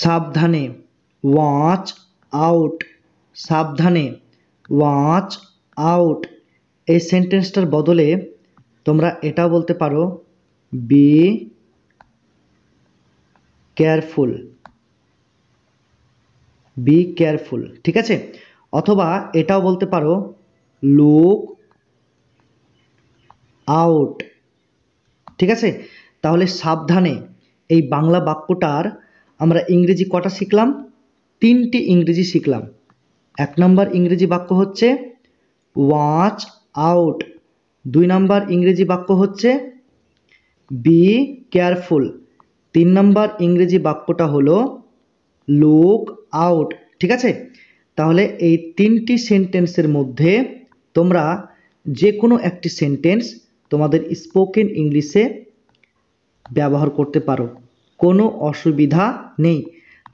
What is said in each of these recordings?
সাবধানে, watch out, সাবধানে, watch out. এই সেন্টেন্সটার বদলে তোমরা এটাও বলতে পারো বি কেয়ারফুল, বি কেয়ারফুল, ঠিক আছে। অথবা এটাও বলতে পারো লুক আউট, ঠিক আছে। তাহলে সাবধানে এই বাংলা বাক্যটার আমরা ইংরেজি কটা শিখলাম? 3টি ইংরেজি শিখলাম। 1 নম্বর ইংরেজি বাক্য হচ্ছে ওয়াচ আউট, 2 নম্বর ইংরেজি বাক্য হচ্ছে বি কেয়ারফুল, 3 নম্বর ইংরেজি বাক্যটা হলো লুক আউট, ঠিক আছে। তাহলে এই 3টি সেন্টেন্সের মধ্যে তোমরা যে কোনো একটি সেন্টেন্স তোমাদের স্পোকেন ইংলিশে ব্যবহার করতে পারো, কোনো অসুবিধা নেই।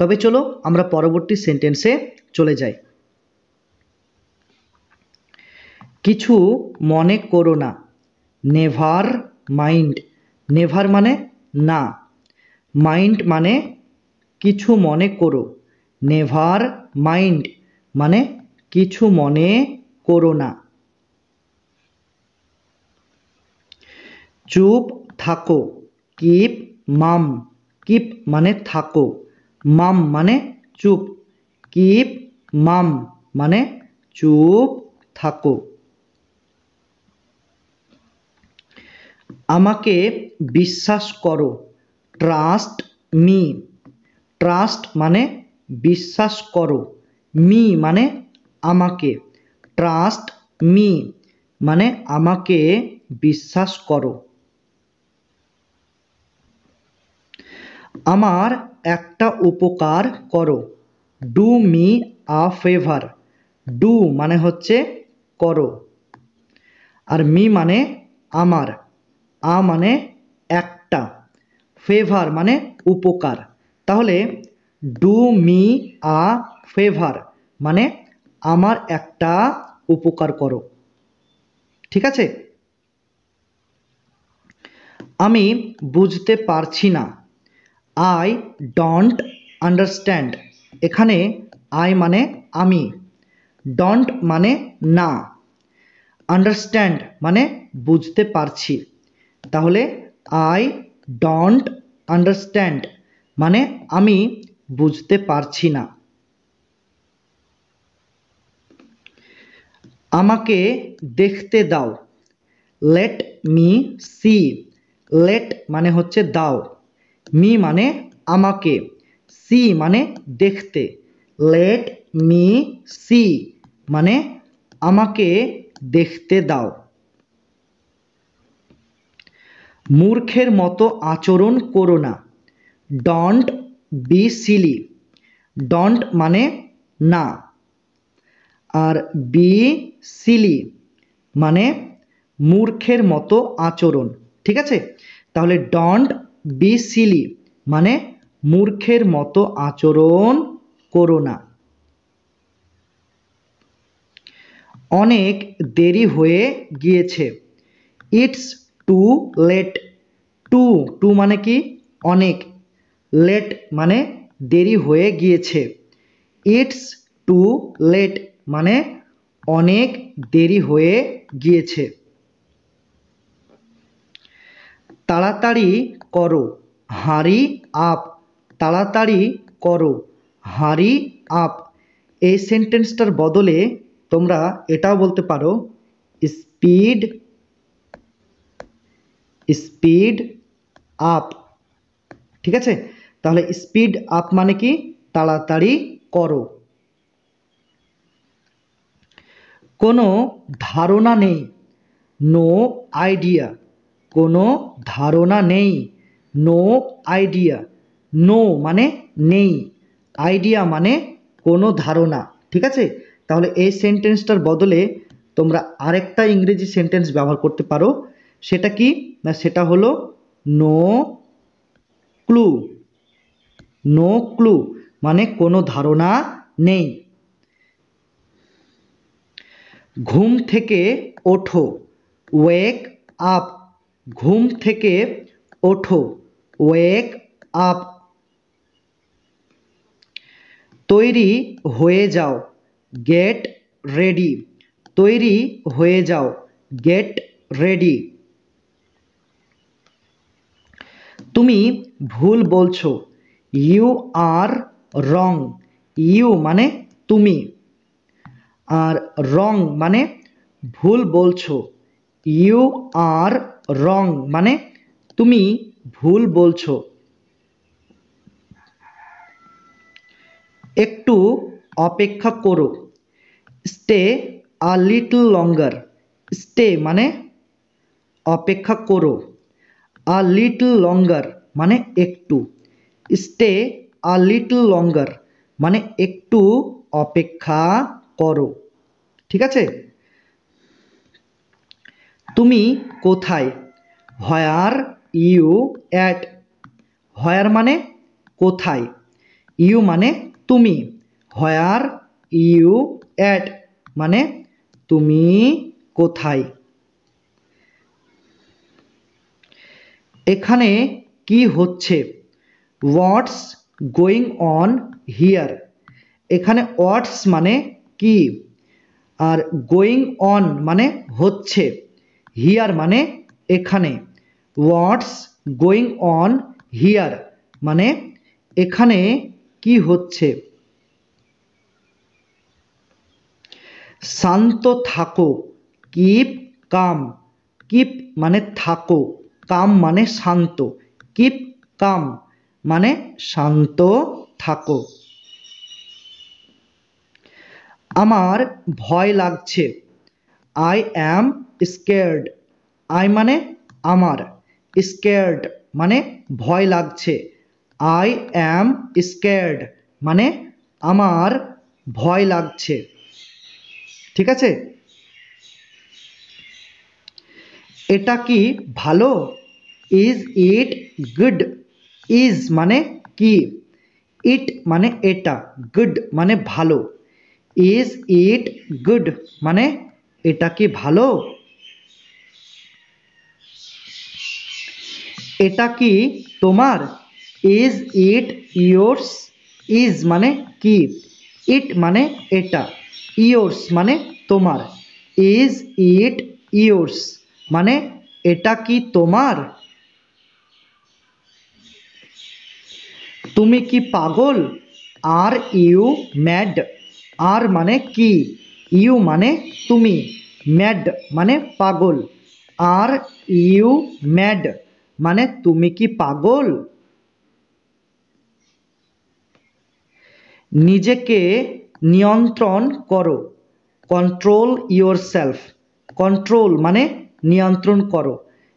তবে চলো আমরা পরবর্তী সেন্টেন্সে চলে যাই। কিছু মনে করো না, নেভার মাইন্ড। নেভার মানে না, মাইন্ড মানে কিছু মনে করো, নেভার মাইন্ড মানে কিছু মনে করো না। চুপ থাকো, কিপ মাম, কিপ মানে থাকো, মাম মানে চুপ, কিপ মাম মানে চুপ থাকো। আমাকে বিশ্বাস করো, ট্রাস্ট মি, ট্রাস্ট মানে বিশ্বাস করো, মি মানে আমাকে, ট্রাস্ট মি মানে আমাকে বিশ্বাস করো। আমার একটা উপকার করো, do me a favour, do মানে হচ্ছে করো, আর মি মানে আমার, আ মানে একটা, ফেভার মানে উপকার। তাহলে ডু মি আ ফেভার মানে আমার একটা উপকার করো, ঠিক আছে। আমি বুঝতে পারছি না, আই ডোন্ট আন্ডারস্ট্যান্ড। এখানে আই মানে আমি, ডোন্ট মানে না, আন্ডারস্ট্যান্ড মানে বুঝতে পারছি। তাহলে আই ডোন্ট আন্ডারস্ট্যান্ড মানে আমি বুঝতে পারছি না। আমাকে দেখতে দাও, লেট মি সি, লেট মানে হচ্ছে দাও, মি মানে আমাকে, সি মানে দেখতে, লেট মি সি মানে আমাকে দেখতে দাও। মূর্খের মতো আচরণ করো না, ডোন্ট বি সিলি, ডোন্ট মানে না, আর বি সিলি মানে মূর্খের মতো আচরণ, ঠিক আছে। তাহলে ডোন্ট বি সিলি মানে মূর্খের মতো আচরণ করো না। অনেক দেরি হয়ে গিয়েছে, it's too late, too too মানে কি অনেক, লেট মানে দেরি হয়ে গিয়েছে, ইটস টু লেট মানে অনেক দেরি হয়ে গিয়েছে। তাড়াতাড়ি করো, হারি আপ, তাড়াতাড়ি করো, হারি আপ। এই সেন্টেন্সটার বদলে তোমরা এটাও বলতে পারো স্পিড, স্পিড আপ, ঠিক আছে। তাহলে স্পিড আপ মানে কি তাড়াতাড়ি করো। কোনো ধারণা নেই, নো আইডিয়া, কোনো ধারণা নেই, নো আইডিয়া, নো মানে নেই, আইডিয়া মানে কোনো ধারণা, ঠিক আছে। তাহলে এই সেন্টেন্সটার বদলে তোমরা আরেকটা ইংরেজি সেন্টেন্স ব্যবহার করতে পারো, সেটা কি না, সেটা হলো নো ক্লু, নো ক্লু মানে কোনো ধারণা নেই। ঘুম থেকে ওঠো, ওয়েক আপ, ঘুম থেকে ওঠো, ওয়েক আপ। তৈরি হয়ে যাও, গেট রেডি। তৈরি হয়ে যাও, গেট রেডি। তুমি ভুল বলছো, ইউ আর রং। ইউ মানে তুমি, আর রং মানে ভুল বলছো। ইউ আর রং মানে তুমি ভুল বলছো। একটু অপেক্ষা করো, stay a little longer. Stay মানে অপেক্ষা করো, আ লিটল লঙ্গার মানে একটু। স্টে আ লিটল লঙ্গার মানে একটু অপেক্ষা করো। ঠিক আছে? তুমি কোথায়, হোয়ার ইউ অ্যাট। হোয়ার মানে কোথায়, ইউ মানে তুমি, হোয়ার ইউ অ্যাট মানে তুমি কোথায়। এখানে কি হচ্ছে, হোয়াটস গোয়িং অন হিয়ার। এখানে হোয়াটস মানে কি, আর গোয়িং অন মানে হচ্ছে, হিয়ার মানে এখানে। হোয়াটস গোয়িং অন হিয়ার মানে এখানে কি হচ্ছে। শান্ত থাকো, কিপ কাম। কিপ মানে থাকো, কাম মানে শান্ত। কিপ কাম মানে শান্ত থাকো। আমার ভয় লাগছে, আই অ্যাম স্কেয়ার্ড। আই মানে আমার, স্কেয়ার্ড মানে ভয় লাগছে। আই অ্যাম স্কেয়ার্ড মানে আমার ভয় লাগছে। ঠিক আছে? এটা কি ভালো, ইজ ইট গুড। ইজ মানে কি, ইট মানে এটা, গুড মানে ভালো। ইজ ইট গুড মানে এটা কি ভালো। এটা কি তোমার, ইজ ইট ইয়োর্স। ইজ মানে কি, ইট মানে এটা, ইয়োর্স মানে তোমার। ইজ ইট ইয়োর্স মানে এটা কি তোমার। তুমি কি পাগল, আর ইউ ম্যাড। আর মানে কি, ইউ মানে তুমি, ম্যাড মানে পাগল। আর ইউ ম্যাড মানে তুমি কি পাগল। নিজেকে নিয়ন্ত্রণ করো, কন্ট্রোল ইয়োর সেলফ। কন্ট্রোল মানে নিয়ন্ত্রণ করো,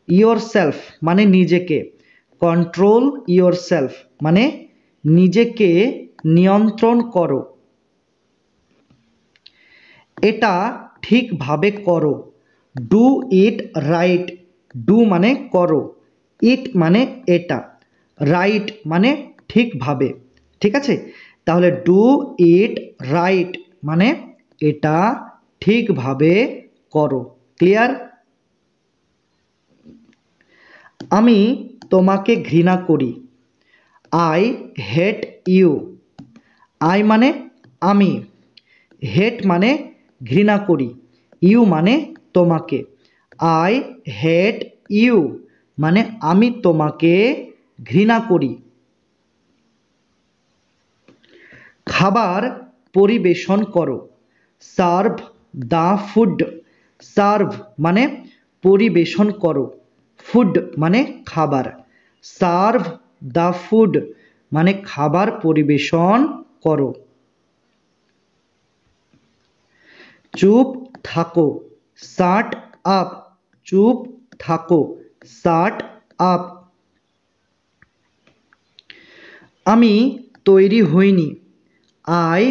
ইয়োর সেলফ মানে নিজেকে। কন্ট্রোল ইয়োর সেলফ মানে নিজেকে নিয়ন্ত্রণ করো। এটা ঠিকভাবে করো, ডু ইট রাইট। ডু মানে করো, ইট মানে এটা, রাইট মানে ঠিকভাবে। ঠিক আছে? তাহলে ডু ইট রাইট মানে এটা ঠিকভাবে করো। ক্লিয়ার? আমি তোমাকে ঘৃণা করি, আই হেট ইউ। আই মানে আমি, হেট মানে ঘৃণা করি, ইউ মানে তোমাকে। আই হেট ইউ মানে আমি তোমাকে ঘৃণা করি। খাবার পরিবেশন করো, সার্ভ দ্য ফুড। সার্ভ মানে পরিবেশন করো, ফুড মানে খাবার। সার্ভ দ্য ফুড মানে খাবার পরিবেশন করো। চুপ থাকো, শাট আপ। চুপ থাকো, শাট আপ। আমি তৈরি হইনি, I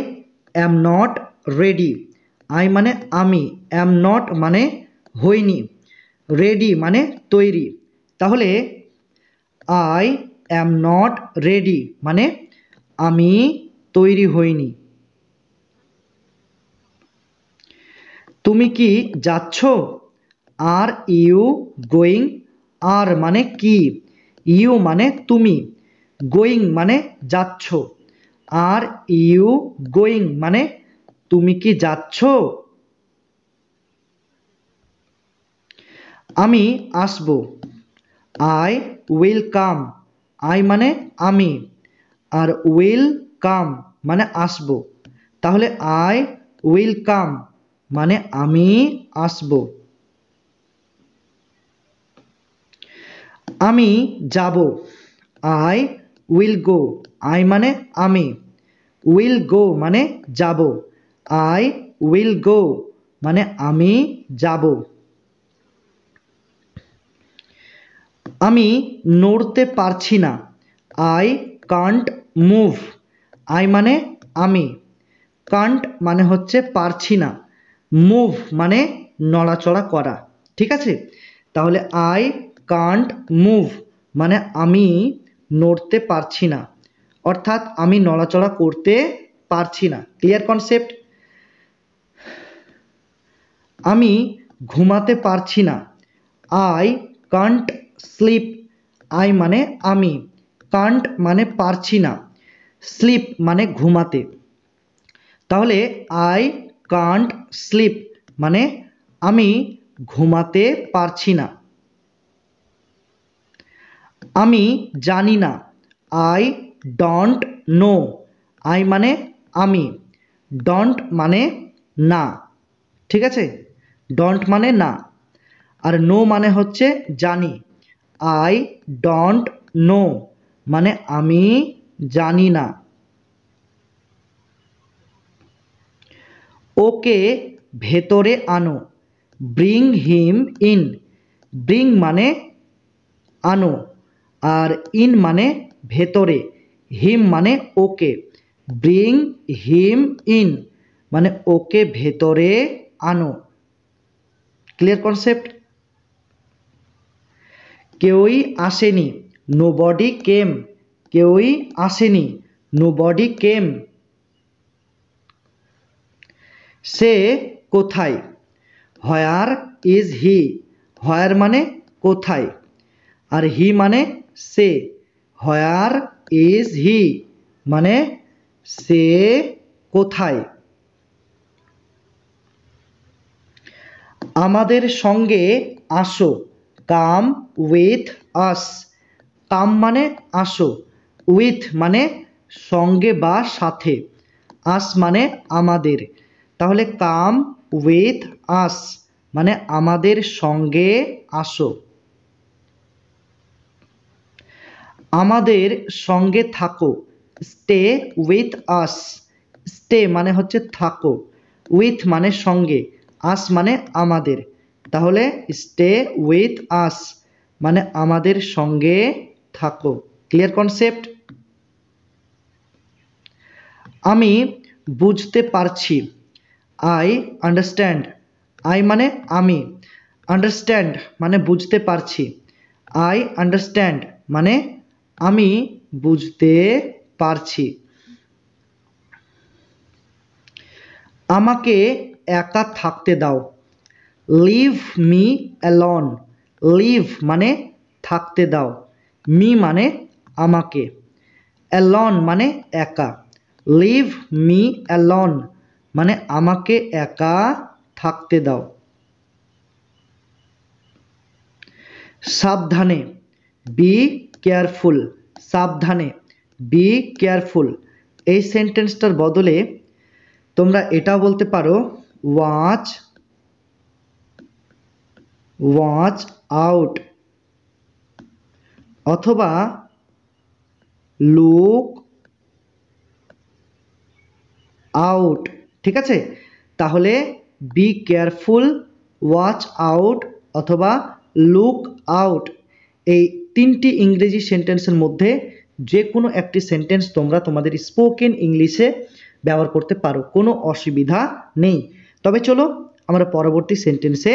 am not ready. I মানে আমি, অ্যাম নট মানে হইনি, রেডি মানে তৈরি। তাহলে আই অ্যাম নট রেডি মানে আমি তৈরি হইনি। তুমি কি যাচ্ছ, আর ইউ গোয়িং। আর মানে কি, ইউ মানে তুমি, গোয়িং মানে যাচ্ছ। আর ইউ গোয়িং মানে তুমি কি যাচ্ছ? আমি আসব, আই উইল কাম। আই মানে আমি, আর উইল কাম মানে আসব। তাহলে আই উইল কাম মানে আমি আসব। আমি যাব, আই উইল গো। আই মানে আমি, উইল গো মানে যাব, আই উইল গো মানে আমি যাব। আমি নড়তে পারছি না, আই কান্ট মুভ। আই মানে আমি, কান্ট মানে হচ্ছে পারছি না, মুভ মানে নড়াচড়া করা। ঠিক আছে, তাহলে আই কান্ট মুভ মানে আমি নড়তে পারছি না, অর্থাৎ আমি নড়াচড়া করতে পারছি না। Clear concept? আমি ঘুমাতে পারছি না, আই কান্ট স্লিপ। আই মানে আমি, কান্ট মানে পারছি না, স্লিপ মানে ঘুমাতে। তাহলে আই কান্ট স্লিপ মানে আমি ঘুমাতে পারছি না। আমি জানি না, আই ডোন্ট নো। আই মানে আমি, ডোন্ট মানে না। ঠিক আছে, ডোন্ট মানে না, আর নো মানে হচ্ছে জানি। আই ডোন্ট নো মানে আমি জানি না। ওকে ভেতরে আনো, ব্রিং হিম ইন। ব্রিং মানে আনো, আর ইন মানে ভেতরে, হিম মানে ওকে। ব্রিং হিম ইন মানে ওকে ভেতরে আনো। Clear concept? কেউই আসেনি, নোবডি কেম। কেউই আসেনি, নোবডি কেম। সে কোথায়, হোয়ার ইজ হি। হোয়ার মানে কোথায়, আর হি মানে সে। হোয়ার ইজ হি মানে সে কোথায়। আমাদের সঙ্গে আসো, কাম উইথ আস। কাম মানে আসো, উইথ মানে সঙ্গে বা সাথে, আস মানে আমাদের। তাহলে কাম উইথ আস মানে আমাদের সঙ্গে আসো। আমাদের সঙ্গে থাকো, স্টে উইথ আস। স্টে মানে হচ্ছে থাকো, উইথ মানে সঙ্গে, আস মানে আমাদের। তাহলে স্টে উইথ আস মানে আমাদের সঙ্গে থাকো। Clear concept? আমি বুঝতে পারছি, আই আন্ডারস্ট্যান্ড। আই মানে আমি, আন্ডারস্ট্যান্ড মানে বুঝতে পারছি, আই আন্ডারস্ট্যান্ড মানে আমি বুঝতে পারছি। আমাকে একা থাকতে দাও, লিভ মি অ্যালোন। লিভ মানে থাকতে দাও, মি মানে আমাকে, অ্যালোন মানে একা। লিভ মি অ্যালোন মানে আমাকে একা থাকতে দাও। সাবধানে, বি কেয়ারফুল। সাবধানে, বি কেয়ারফুল। এই সেন্টেন্সটার বদলে তোমরা এটাও বলতে পারো, ওয়াচ ওয়াচ আউট, অথবা লুক আউট। ঠিক আছে, তাহলে বি কেয়ারফুল, ওয়াচ আউট অথবা লুক আউট, এই তিনটি ইংরেজি সেন্টেন্সের মধ্যে যে কোনো একটি সেন্টেন্স তোমরা তোমাদের স্পোকেন ইংলিশে ব্যবহার করতে পারো, কোনো অসুবিধা নেই। তবে চলো আমরা পরবর্তী সেন্টেন্সে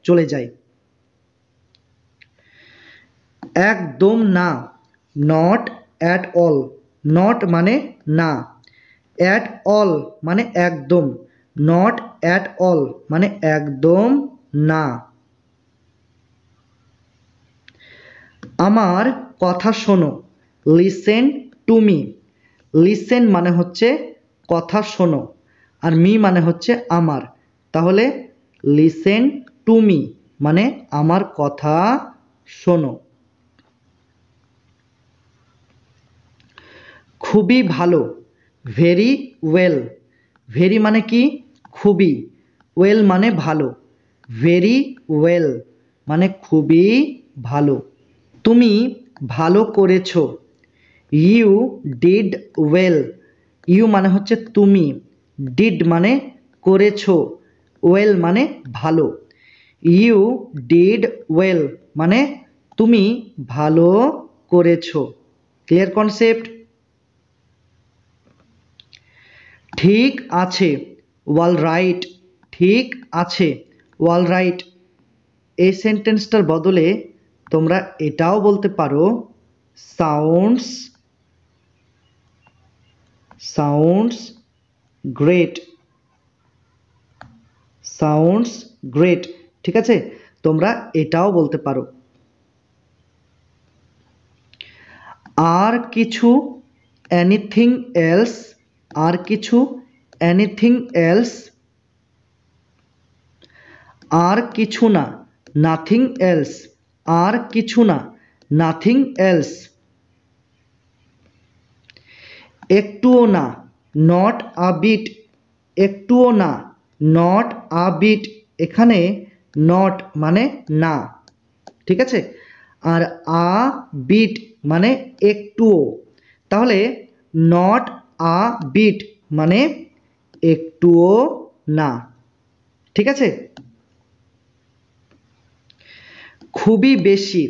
চলে যাই। একদম না, নট অ্যাট অল। নট মানে না, অ্যাট অল মানে একদম, নট অ্যাট অল মানে একদম না। আমার কথা শোনো, লিসেন টু মি। লিসেন মানে হচ্ছে কথা শোনো, আর মি মানে হচ্ছে আমার। তাহলে লিসেন টু মি মানে আমার কথা শোনো। খুবই ভালো, ভেরি ওয়েল। ভেরি মানে কি? খুবই। ওয়েল মানে ভালো। ভেরি ওয়েল মানে খুবই ভালো। তুমি ভালো করেছো, ইউ ডিড ওয়েল। ইউ মানে হচ্ছে তুমি, ডিড মানে করেছো, ওয়েল মানে ভালো। ইউ ডিড ওয়েল মানে তুমি ভালো করেছো। Clear concept? ঠিক আছে, ওয়াল রাইট। ঠিক আছে, ওয়াল রাইট। এই সেন্টেন্সটার বদলে তোমরা এটাও বলতে পারো, sounds sounds great. Sounds great. ঠিক আছে, তোমরা এটাও বলতে পারো। আর কিছু, এনিথিং এলস। আর কিছু, এনিথিং এলস। আর কিছু না, নাথিং এলস। আর কিছু না, নাথিং এলস। একটুও না, নট আ বিট। একটুও না, নট আ বিট। এখানে নট মানে না, ঠিক আছে, আর আ বিট মানে একটুও। তাহলে নট আ বিট মানে একটুও না। ঠিক আছে, খুবই বেশি,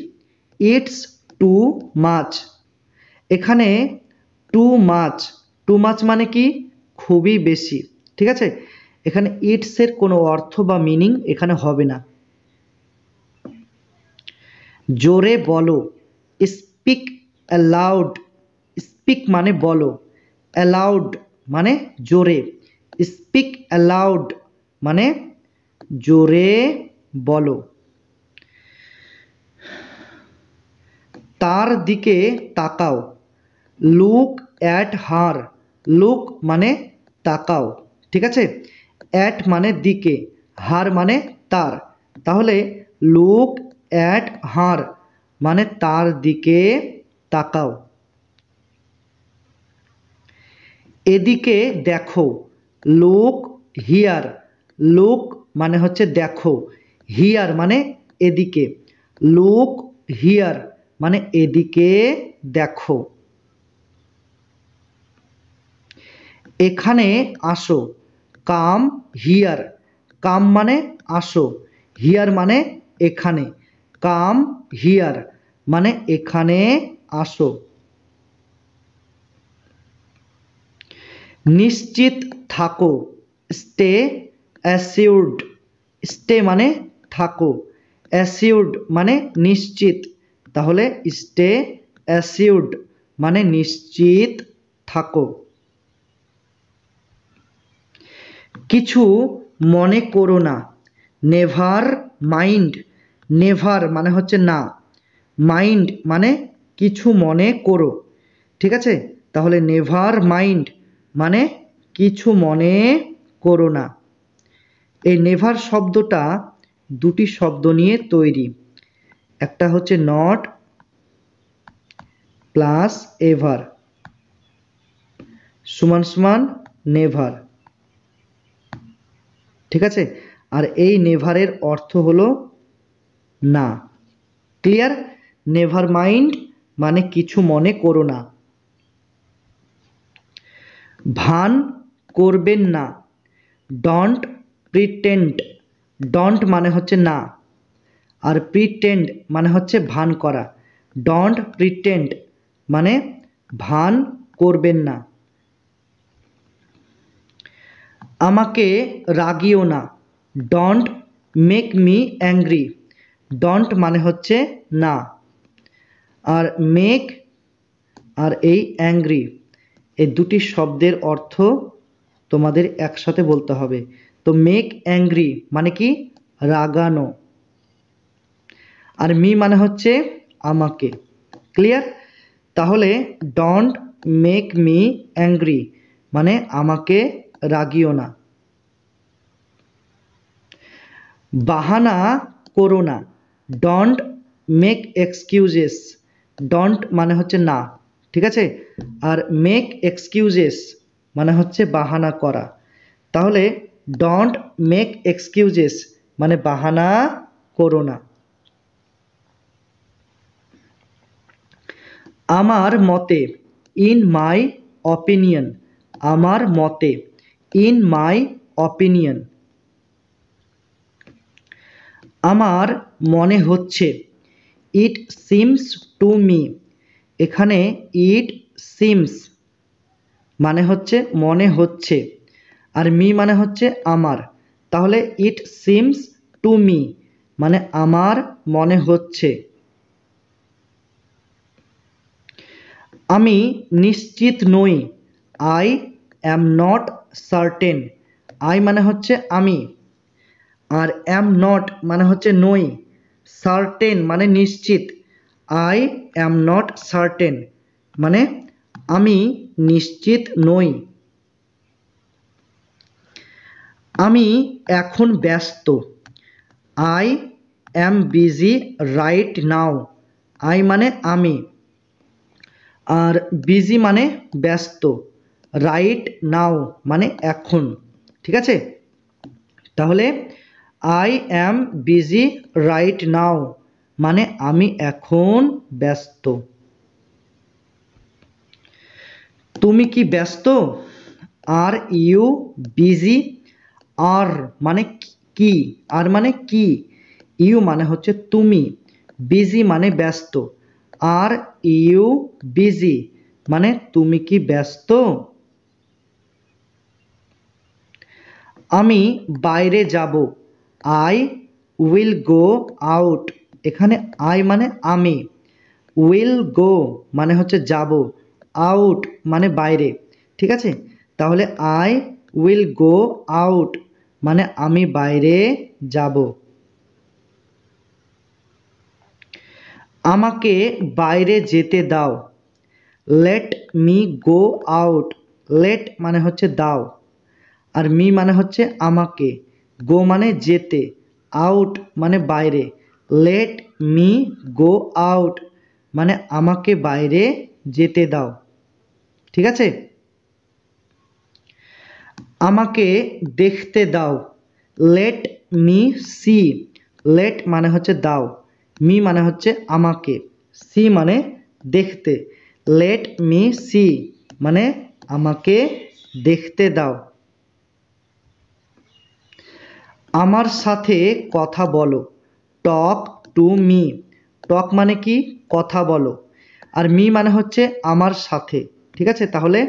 ইটস টু মাচ। এখানে টু মাচ, টু মাচ মানে কি? খুবই বেশি। ঠিক আছে, এখানে ইটসের কোনো অর্থ বা মিনিং এখানে হবে না। জোরে বলো, স্পিক অ্যালাউড। স্পিক মানে বলো, অ্যালাউড মানে জোরে। স্পিক অ্যালাউড মানে জোরে বলো। তার দিকে তাকাও, লুক অ্যাট হার। লুক মানে তাকাও। ঠিক আছে, অ্যাট মানে দিকে, হার মানে তার। তাহলে লুক অ্যাট হার মানে তার দিকে তাকাও। এদিকে দেখো, লুক হিয়ার। লুক মানে হচ্ছে দেখো, হিয়ার মানে এদিকে। লুক হিয়ার মানে এদিকে দেখো। এখানে আসো, কাম হিয়ার। কাম মানে আসো, হিয়ার মানে এখানে। কাম হিয়ার মানে এখানে আসো। নিশ্চিত থাকো, স্টে অ্যাসিউরড। স্টে মানে থাকো, অ্যাসিউরড মানে নিশ্চিত। তাহলে স্টে অ্যাসিউরড মানে নিশ্চিত থাকো। কিছু মনে করো না, নেভার মাইন্ড। নেভার মানে হচ্ছে না, মাইন্ড মানে কিছু মনে করো। ঠিক আছে, তাহলে নেভার মাইন্ড মানে কিছু মনে করো না। এই নেভার শব্দটা দুটি শব্দ নিয়ে তৈরি, একটা হচ্ছে নট প্লাস এভার সমান সমান নেভার। ঠিক আছে, আর এই নেভারের অর্থ হলো না। ক্লিয়ার? নেভার মাইন্ড মানে কিছু মনে করো না। ভান করবেন না, ডন্ট প্রিটেন্ড। ডন্ট মানে হচ্ছে না, আর প্রিটেন্ড মানে হচ্ছে ভান করা। ডন্ট প্রিটেন্ড মানে ভান করবেন না। আমাকে রাগিও না, don't make me angry. Don't মানে হচ্ছে না, আর মেক আর এই অ্যাংরি এই দুটি শব্দের অর্থ তোমাদের একসাথে বলতে হবে। তো মেক অ্যাংরি মানে কি? রাগানো। আর মি মানে হচ্ছে আমাকে। ক্লিয়ার? তাহলে ডন্ট মেক মি অ্যাংরি, মানে আমাকে রাগিও না। বাহানা করো না, ডোন্ট মেক এক্সকিউজেস। ডোন্ট মানে হচ্ছে না, ঠিক আছে, আর মেক এক্সকিউজেস মানে হচ্ছে বাহানা করা। তাহলে ডোন্ট মেক এক্সকিউজেস মানে বাহানা করো না। আমার মতে, ইন মাই অপিনিয়ন, আমার মতে, ইন মাই অপিনিয়ন। আমার মনে হচ্ছে, ইট সিমস টু মি। এখানে ইট সিমস মানে হচ্ছে মনে হচ্ছে, আর মি মানে হচ্ছে আমার। তাহলে ইট সিমস টু মি মানে আমার মনে হচ্ছে। আমি নিশ্চিত নই, I am not certain. I মানে হচ্ছে আমি, আর অ্যাম নট মানে হচ্ছে নই, সার্টেন মানে নিশ্চিত। আই অ্যাম নট সার্টেন মানে আমি নিশ্চিত নই। আমি এখন ব্যস্ত, I am busy right now. I মানে আমি, আর বিজি মানে ব্যস্ত, রাইট নাও মানে এখন, ঠিক আছে। তাহলে I am busy right now মানে আমি এখন ব্যস্ত। তুমি কি ব্যস্ত? Are you busy? আর মানে কি, আর মানে কি, ইউ মানে হচ্ছে তুমি, বিজি মানে ব্যস্ত, আর ইউ বিজি মানে তুমি কি ব্যস্ত? আমি বাইরে যাব, আই উইল গো আউট। এখানে আই মানে আমি, উইল গো মানে হচ্ছে যাব, আউট মানে বাইরে, ঠিক আছে। তাহলে আই উইল গো আউট মানে আমি বাইরে যাব। আমাকে বাইরে যেতে দাও, let me go out. Let মানে হচ্ছে দাও, আর মি মানে হচ্ছে আমাকে, গো মানে যেতে, আউট মানে বাইরে। লেট মি গো আউট মানে আমাকে বাইরে যেতে দাও, ঠিক আছে। আমাকে দেখতে দাও, লেট মি সি। লেট মানে হচ্ছে দাও, মি মানে হচ্ছে আমাকে, সি মানে দেখতে। লেট মি সি মানে আমাকে দেখতে দাও। আমার সাথে কথা বলো, টক টু মি। টক মানে কি, কথা বলো, আর মি মানে হচ্ছে আমার সাথে, ঠিক আছে। তাহলে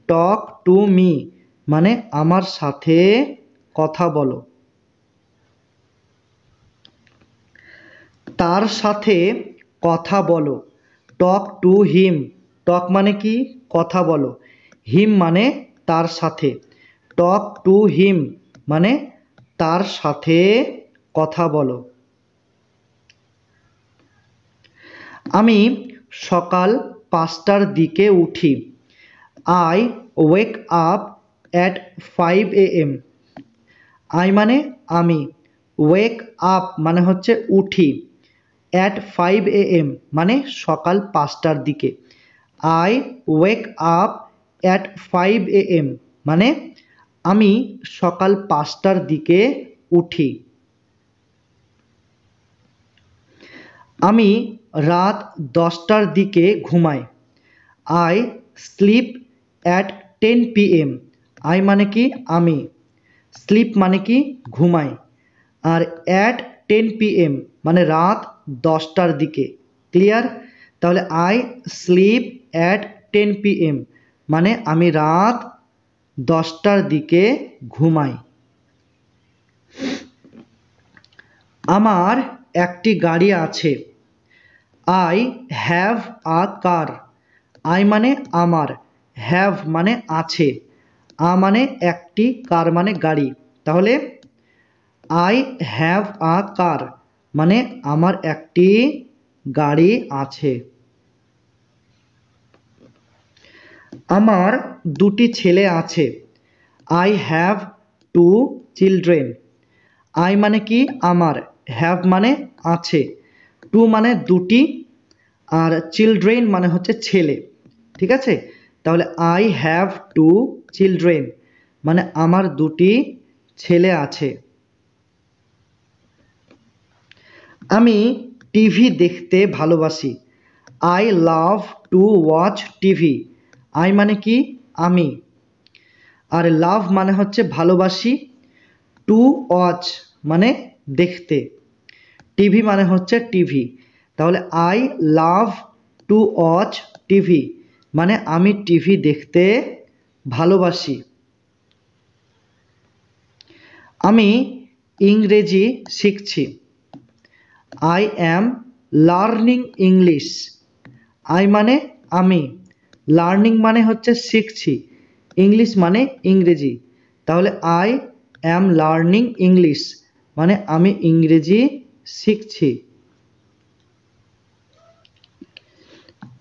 টক টু মি মানে আমার সাথে কথা বলো। তার সাথে কথা বলো, টক টু হিম। টক মানে কি, কথা বলো, হিম মানে তার সাথে, টক টু হিম মানে তার সাথে কথা বলো। আমি সকাল 5টার দিকে উঠি, I wake up at 5 AM। I মানে আমি, ওয়েক আপ মানে হচ্ছে উঠি, অ্যাট 5 AM মানে সকাল 5টার দিকে। I wake up at 5 AM মানে আমি সকাল 5টার দিকে উঠি। আমি রাত 10টার দিকে ঘুমাই, I sleep at 10 PM। I মানে কি আমি, স্লিপ মানে কি ঘুমাই, আর অ্যাট 10 PM মানে রাত 10টার দিকে। ক্লিয়ার? তাহলে আই স্লিপ অ্যাট 10 PM মানে আমি রাত 10টার দিকে ঘুমাই। আমার একটি গাড়ি আছে, I have a car. I মানে আমার, হ্যাভ মানে আছে, আ মানে একটি, কার মানে গাড়ি। তাহলে আই হ্যাভ আ কার মানে আমার একটি গাড়ি আছে। আমার দুটি ছেলে আছে। I have to children. I মানে কি আমার, হ্যাভ মানে আছে, টু মানে দুটি, আর চিলড্রেন মানে হচ্ছে ছেলে। ঠিক আছে, তাহলে আই হ্যাভ টু চিলড্রেন মানে আমার দুটি ছেলে আছে। আমি টিভি দেখতে ভালোবাসি। I love to watch TV. I মানে কি আমি, আর লাভ মানে হচ্ছে ভালোবাসি, টু ওয়াচ মানে দেখতে, টিভি মানে হচ্ছে টিভি। তাহলে I love to watch TV মানে আমি টিভি দেখতে ভালোবাসি। আমি ইংরেজি শিখছি। I am learning English. I মানে আমি, লার্নিং মানে হচ্ছে শিখছি, ইংলিশ মানে ইংরেজি। তাহলে আই অ্যাম লার্নিং ইংলিশ মানে আমি ইংরেজি শিখছি।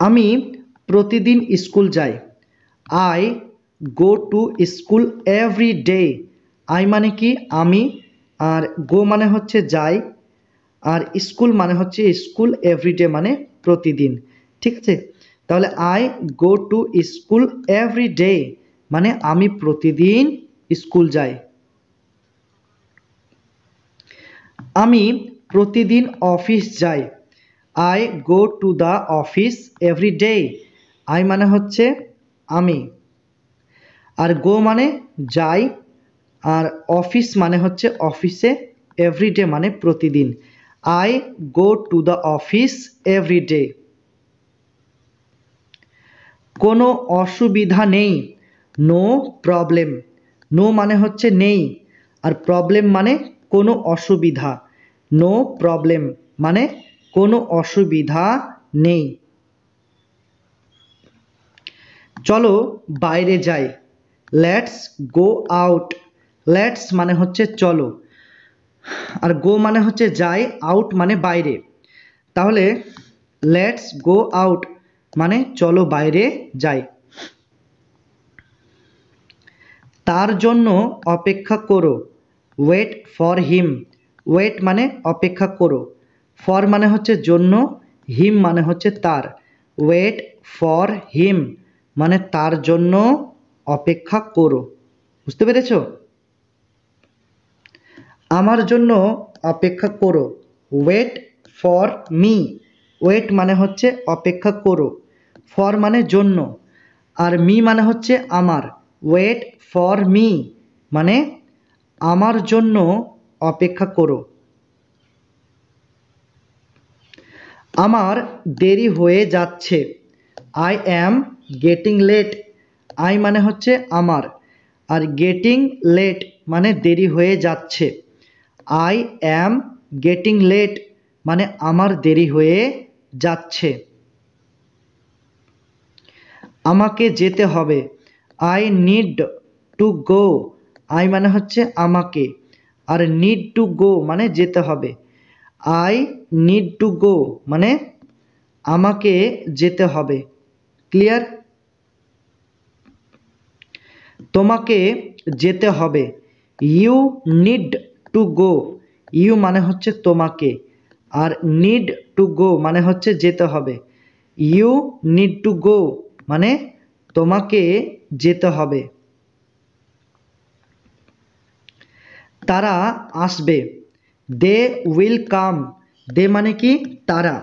আমি প্রতিদিন স্কুল যাই। I go to school every day. I মানে কি আমি, আর গো মানে হচ্ছে যাই, আর স্কুল মানে হচ্ছে স্কুল, এভরিডে মানে প্রতিদিন। ঠিক আছে, তাহলে I go to school every day মানে আমি প্রতিদিন স্কুল যাই। আমি প্রতিদিন অফিস যাই। I go to the office every day. I মানে হচ্ছে আমি, আর গো মানে যাই, আর অফিস মানে হচ্ছে অফিসে, এভরিডে মানে প্রতিদিন। I go to the office every day. কোনো অসুবিধা নেই, নো প্রবলেম। নো মানে হচ্ছে নেই, আর প্রবলেম মানে কোনো অসুবিধা, নো প্রবলেম মানে কোনো অসুবিধা নেই। চলো বাইরে যাই, লেটস গো আউট। লেটস মানে হচ্ছে চলো, আর গো মানে হচ্ছে যাই, আউট মানে বাইরে। তাহলে লেটস গো আউট মানে চলো বাইরে যাই। তার জন্য অপেক্ষা করো, ওয়েট ফর হিম। ওয়েট মানে অপেক্ষা করো, ফর মানে হচ্ছে জন্য, হিম মানে হচ্ছে তার। ওয়েট ফর হিম মানে তার জন্য অপেক্ষা করো। বুঝতে পেরেছো? আমার জন্য অপেক্ষা করো, ওয়েট ফর মি। ওয়েট মানে হচ্ছে অপেক্ষা করো, ফর মানে জন্য, আর মি মানে হচ্ছে আমার। ওয়েট ফর মি মানে আমার জন্য অপেক্ষা করো। আমার দেরি হয়ে যাচ্ছে। I am getting late. I মানে হচ্ছে আমার, আর গেটিং লেট মানে দেরি হয়ে যাচ্ছে। আই অ্যাম গেটিং লেট মানে আমার দেরি হয়ে যাচ্ছে। আমাকে যেতে হবে। I need to go. I মানে হচ্ছে আমাকে, আর নিড টু গো মানে যেতে হবে। আই নিড টু গো মানে আমাকে যেতে হবে। ক্লিয়ার? তোমাকে যেতে হবে, you need to go. You মানে হচ্ছে তোমাকে, আর নিড টু গো মানে হচ্ছে যেতে হবে। ইউ নিড টু গো মানে তোমাকে যেতে হবে। তারা আসবে, দে উইল কাম। দে মানে কি তারা,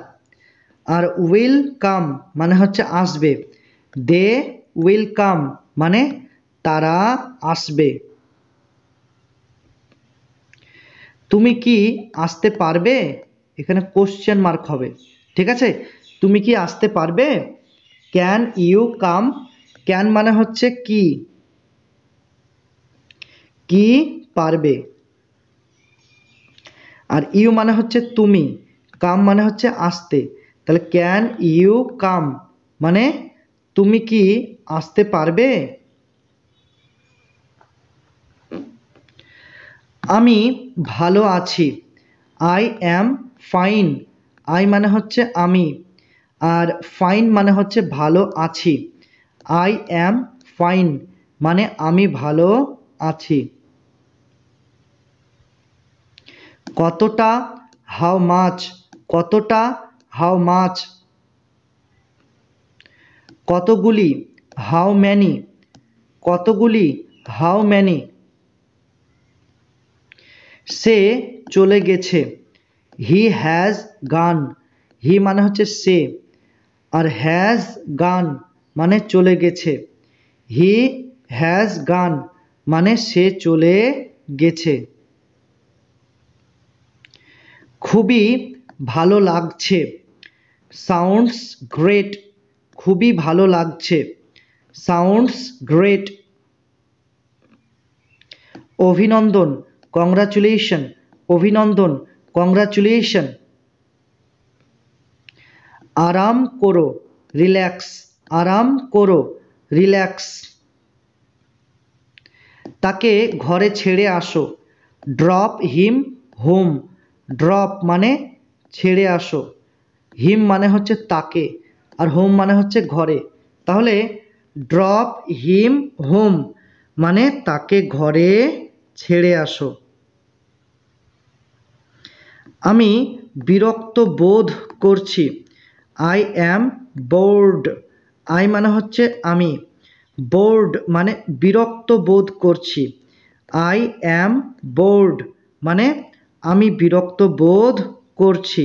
আর উইল কাম মানে হচ্ছে আসবে। দে উইল কাম মানে তারা আসবে। তুমি কি আসতে পারবে? এখানে কোশ্চেন মার্ক হবে। ঠিক আছে, তুমি কি আসতে পারবে? Can you come. ক্যান মানে হচ্ছে কি, কি পারবে, আর ইউ মানে হচ্ছে তুমি, কাম মানে হচ্ছে আসতে। তাহলে ক্যান ইউ কাম মানে তুমি কি আসতে পারবে? আমি ভালো আছি। I am fine. আই মানে হচ্ছে আমি, আর ফাইন মানে হচ্ছে ভালো আছি। আই অ্যাম ফাইন মানে আমি ভালো আছি। কতটা, হাউ মাচ, কতটা, হাউ মাচ। কতগুলি, হাউ ম্যানি, কতগুলি, হাউ ম্যানি। সে চলে গেছে, হি হ্যাজ গান, হি মানে হচ্ছে সে, আর হ্যাজ গান মানে চলে গেছে, হি হ্যাজ গান মানে সে চলে গেছে। খুবই ভালো লাগছে, সাউন্ডস গ্রেট, খুবই ভালো লাগছে, সাউন্ডস গ্রেট। অভিনন্দন, কংগ্রাচুলেশন, অভিনন্দন, কংগ্রাচুলেশন। আরাম করো, রিল্যাক্স, আরাম করো, রিল্যাক্স। তাকে ঘরে ছেড়ে আসো, ড্রপ হিম হোম, ড্রপ মানে ছেড়ে আসো, হিম মানে হচ্ছে তাকে, আর হোম মানে হচ্ছে ঘরে। তাহলে ড্রপ হিম হোম মানে তাকে ঘরে ছেড়ে আসো। আমি বিরক্ত বোধ করছি, আই অ্যাম বোর্ড, আই মানে হচ্ছে আমি, বোর্ড মানে বিরক্ত বোধ করছি, আই অ্যাম বোর্ড মানে আমি বিরক্ত বোধ করছি।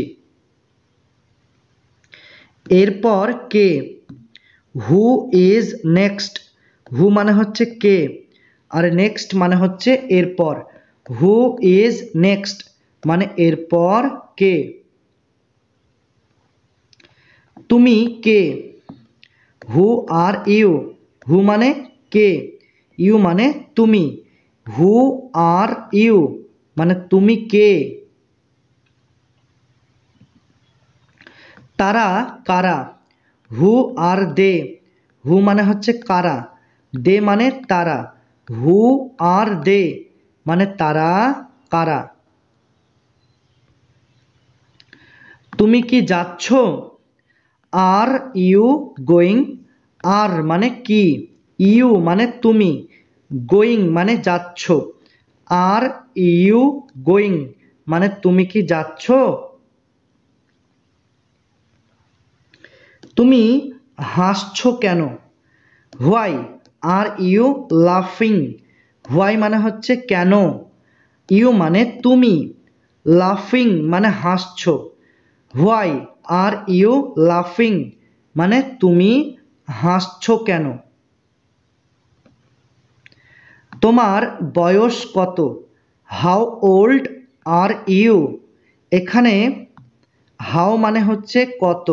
এরপর কে, হু ইজ নেক্সট, হু মানে হচ্ছে কে, আর নেক্সট মানে হচ্ছে এরপর, হু ইজ নেক্সট মানে এরপর কে। তুমি কে, হু আর ইউ, হু মানে কে, ইউ মানে তুমি, হু আর ইউ মানে তুমি কে। তারা কারা, হু আর দে, হু মানে হচ্ছে কারা, দে মানে তারা, হু আর দে মানে তারা কারা। তুমি কি যাচ্ছ, আর ইউ গোয়িং, আর মানে কি, ইউ মানে তুমি, গোয়িং মানে যাচ্ছ, আর ইউ গোয়িং মানে তুমি কি যাচ্ছ। তুমি হাসছো কেন, হোয়াই আর ইউ লাফিং, হোয়াই মানে হচ্ছে কেন, ইউ মানে তুমি, লাফিং মানে হাসছো, হোয়াই আর ইউ লাফিং মানে তুমি হাসছো কেন। তোমার বয়স কত, হাউ ওল্ড আর ইউ, এখানে হাউ মানে হচ্ছে কত,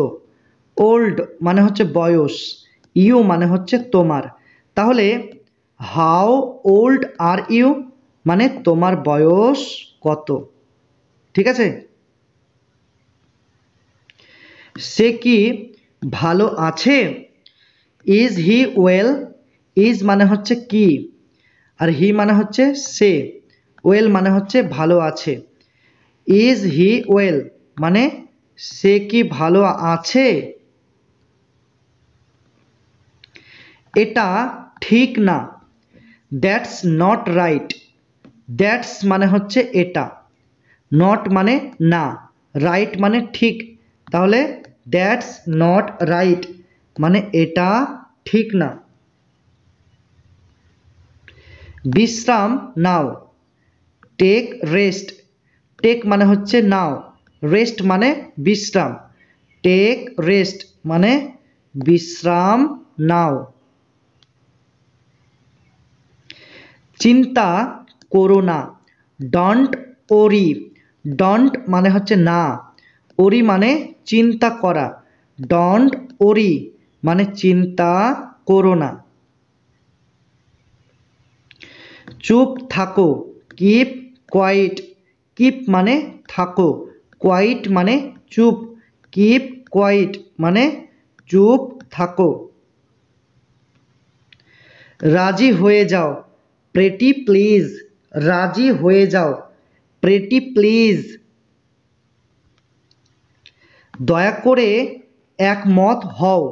ওল্ড মানে হচ্ছে বয়স, ইউ মানে হচ্ছে তোমার। তাহলে হাউ ওল্ড আর ইউ মানে তোমার বয়স কত। ঠিক আছে। সে কি ভালো আছে, ইজ হি ওয়েল, ইজ মানে হচ্ছে কি, আর হি মানে হচ্ছে সে, ওয়েল মানে হচ্ছে ভালো আছে, ইজ হি ওয়েল মানে সে কি ভালো আছে। এটা ঠিক না, দ্যাটস নট রাইট, দ্যাটস মানে হচ্ছে এটা, নট মানে না, রাইট মানে ঠিক, তাহলে দ্যাটস নট রাইট মানে এটা ঠিক না। বিশ্রাম নাও, টেক রেস্ট, টেক মানে হচ্ছে নাও, রেস্ট মানে বিশ্রাম, টেক রেস্ট মানে বিশ্রাম নাও। চিন্তা করো না, ডন্ট ওরি, ডন্ট মানে হচ্ছে না, ওরি মানে চিন্তা করা, ডন্ট ওরি মানে চিন্তা করো না। চুপ থাকো, কিপ কোয়াইট, কিপ মানে থাকো, কোয়াইট মানে চুপ, কিপ কোয়াইট মানে চুপ থাকো। রাজি হয়ে যাও, প্রেটি প্লিজ, রাজি হয়ে যাও, প্রেটি প্লিজ। দয়া করে একমত হও,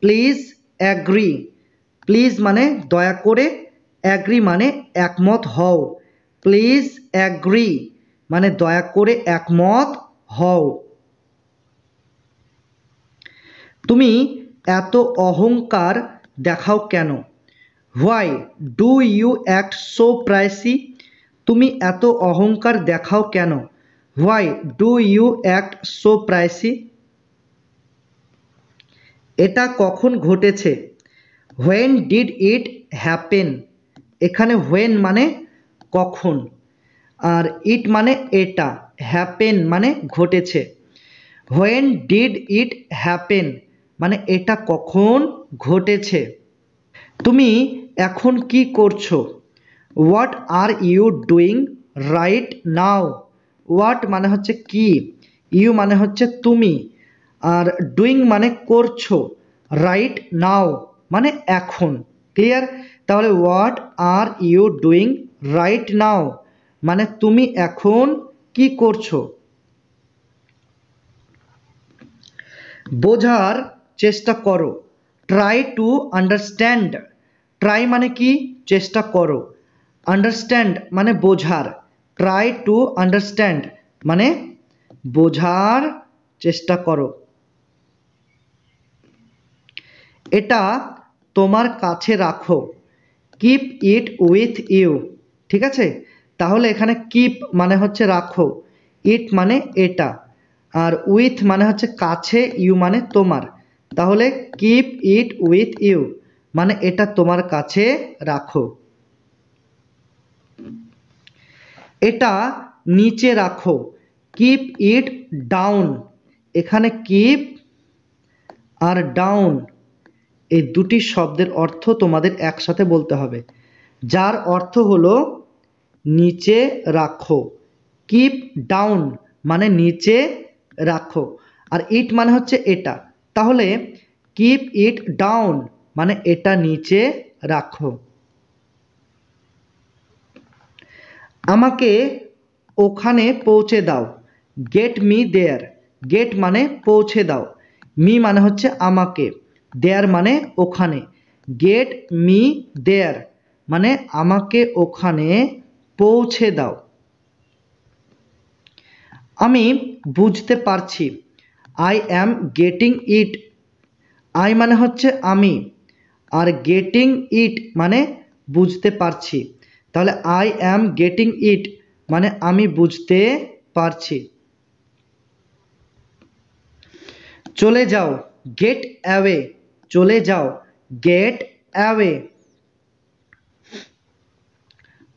প্লিজ অ্যাগ্রি, প্লিজ মানে দয়া করে, অ্যাগ্রি মানে একমত হও, প্লিজ অ্যাগ্রি মানে দয়া করে একমত হও। তুমি এত অহংকার দেখাও কেন? Why do you act so pricey? তুমি এত অহংকার দেখাও কেন? Why do you act so pricey? এটা কখন ঘটেছে? When did it happen? এখানে হোয়েন মানে কখন, আর ইট মানে এটা, হ্যাপেন মানে ঘটেছে। হোয়েন ডিড ইট হ্যাপেন মানে এটা কখন ঘটেছে। তুমি এখন কি করছো? What are you doing right now? What মানে হচ্ছে কি, ইউ মানে হচ্ছে তুমি, আর ডুইং মানে করছো, রাইট নাও মানে এখন। ক্লিয়ার? তাহলে what are you doing right now মানে তুমি এখন কি করছো। বোঝার চেষ্টা করো, ট্রাই টু আন্ডারস্ট্যান্ড। ট্রাই মানে কি, চেষ্টা করো, আন্ডারস্ট্যান্ড মানে বোঝার, ট্রাই টু আন্ডারস্ট্যান্ড মানে বোঝার চেষ্টা করো। এটা তোমার কাছে রাখো, কিপ ইট উইথ ইউ। ঠিক আছে, তাহলে এখানে কিপ মানে হচ্ছে রাখো, ইট মানে এটা, আর উইথ মানে হচ্ছে কাছে, ইউ মানে তোমার, তাহলে কিপ ইট উইথ ইউ মানে এটা তোমার কাছে রাখো। এটা নিচে রাখো, কিপ ইট ডাউন। এখানে কিপ আর ডাউন এই দুটি শব্দের অর্থ তোমাদের একসাথে বলতে হবে, যার অর্থ হলো নিচে রাখো, কিপ ডাউন মানে নিচে রাখো, আর ইট মানে হচ্ছে এটা, তাহলে কিপ ইট ডাউন মানে এটা নিচে রাখো। আমাকে ওখানে পৌঁছে দাও, গেট মি দেয়ার। গেট মানে পৌঁছে দাও, মি মানে হচ্ছে আমাকে, দেয়ার মানে ওখানে, গেট মি দেয়ার মানে আমাকে ওখানে পৌঁছে দাও। আমি বুঝতে পারছি, I am getting it. I মানে হচ্ছে আমি, আর গেটিং ইট মানে বুঝতে পারছি, তাহলে আই অ্যাম গেটিং ইট মানে আমি বুঝতে পারছি। চলে যাও, গেট অ্যাওয়ে। চলে যাও, গেট অ্যাওয়ে।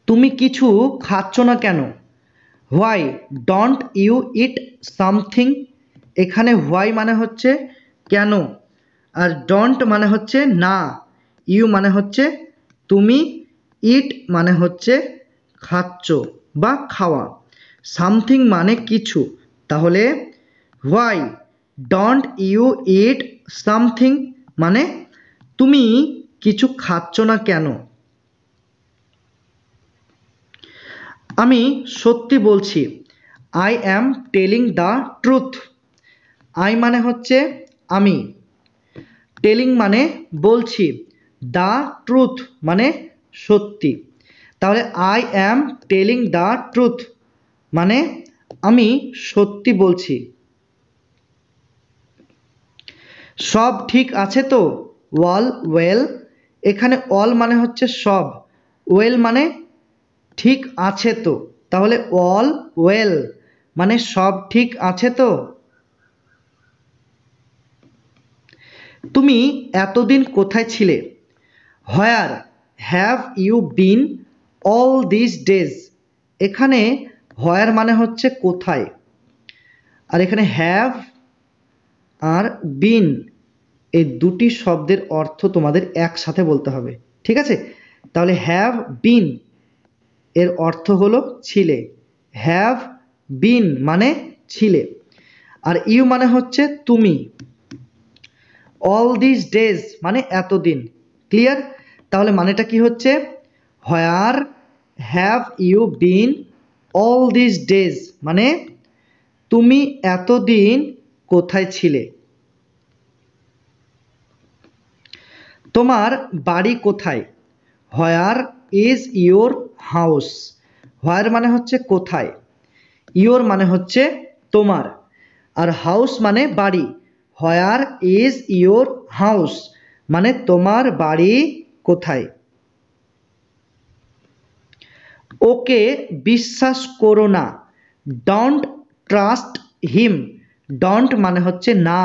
তুমি কিছু খাচ্ছ না কেন? Why don't you eat something? এখানে হোয়াই মানে হচ্ছে কেন, আর ডোন্ট মানে হচ্ছে না, ইউ মানে হচ্ছে তুমি, ইট মানে হচ্ছে খাচ্ছ বা খাওয়া, সামথিং মানে কিছু, তাহলে why don't you eat something মানে তুমি কিছু খাচ্ছ না কেন। আমি সত্যি বলছি, I am telling the truth. I মানে হচ্ছে আমি, টেলিং মানে বলছি, দ্য ট্রুথ মানে সত্যি, তাহলে I am telling the truth মানে আমি সত্যি বলছি। সব ঠিক আছে তো? All well. এখানে অল মানে হচ্ছে সব, ওয়েল মানে ঠিক আছে তো, তাহলে অল ওয়েল মানে সব ঠিক আছে তো। তুমি এতদিন কোথায় ছিলে? Where have you been all this days? এখানে হোয়ার মানে হচ্ছে কোথায়, আর এখানে হ্যাভ আর বিন এই দুটি শব্দের অর্থ তোমাদের একসাথে বলতে হবে। ঠিক আছে, তাহলে হ্যাভ বিন এর অর্থ হলো ছিলে, হ্যাভ বিন মানে ছিলে, আর ইউ মানে হচ্ছে তুমি, অল দিস ডেজ মানে এতদিন। ক্লিয়ার? তাহলে মানেটা কি হচ্ছে, where have you been all this days মানে তুমি এতদিন কোথায় ছিলে। তোমার বাড়ি কোথায়? Where is your house? Where মানে হচ্ছে কোথায়, ইয়োর মানে হচ্ছে তোমার, আর হাউস মানে বাড়ি। হোয়ার ইজ ইয়োর হাউস মানে তোমার বাড়ি কোথায়। ওকে বিশ্বাস করো না, ডোন্ট ট্রাস্ট হিম। ডোন্ট মানে হচ্ছে না,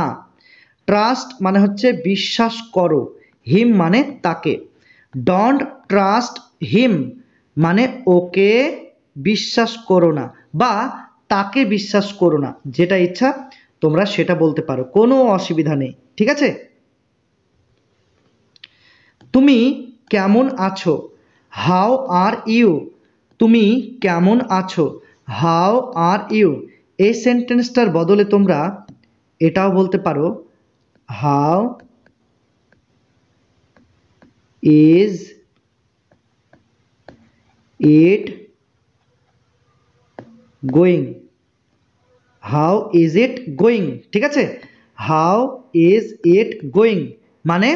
ট্রাস্ট মানে হচ্ছে বিশ্বাস করো, হিম মানে তাকে। ডোন্ট ট্রাস্ট হিম মানে ওকে বিশ্বাস করো না বা তাকে বিশ্বাস করো না, যেটা ইচ্ছা তোমরা সেটা বলতে পারো, কোনো অসুবিধা নেই, ঠিক আছে। তুমি কেমন আছো? How are you? তুমি কেমন আছো? How are you? এই সেন্টেন্সটার বদলে তোমরা এটাও বলতে পারো, how is it going? How is it going? ঠিক আছে, হাউ ইজ ইট গোয়িং মানে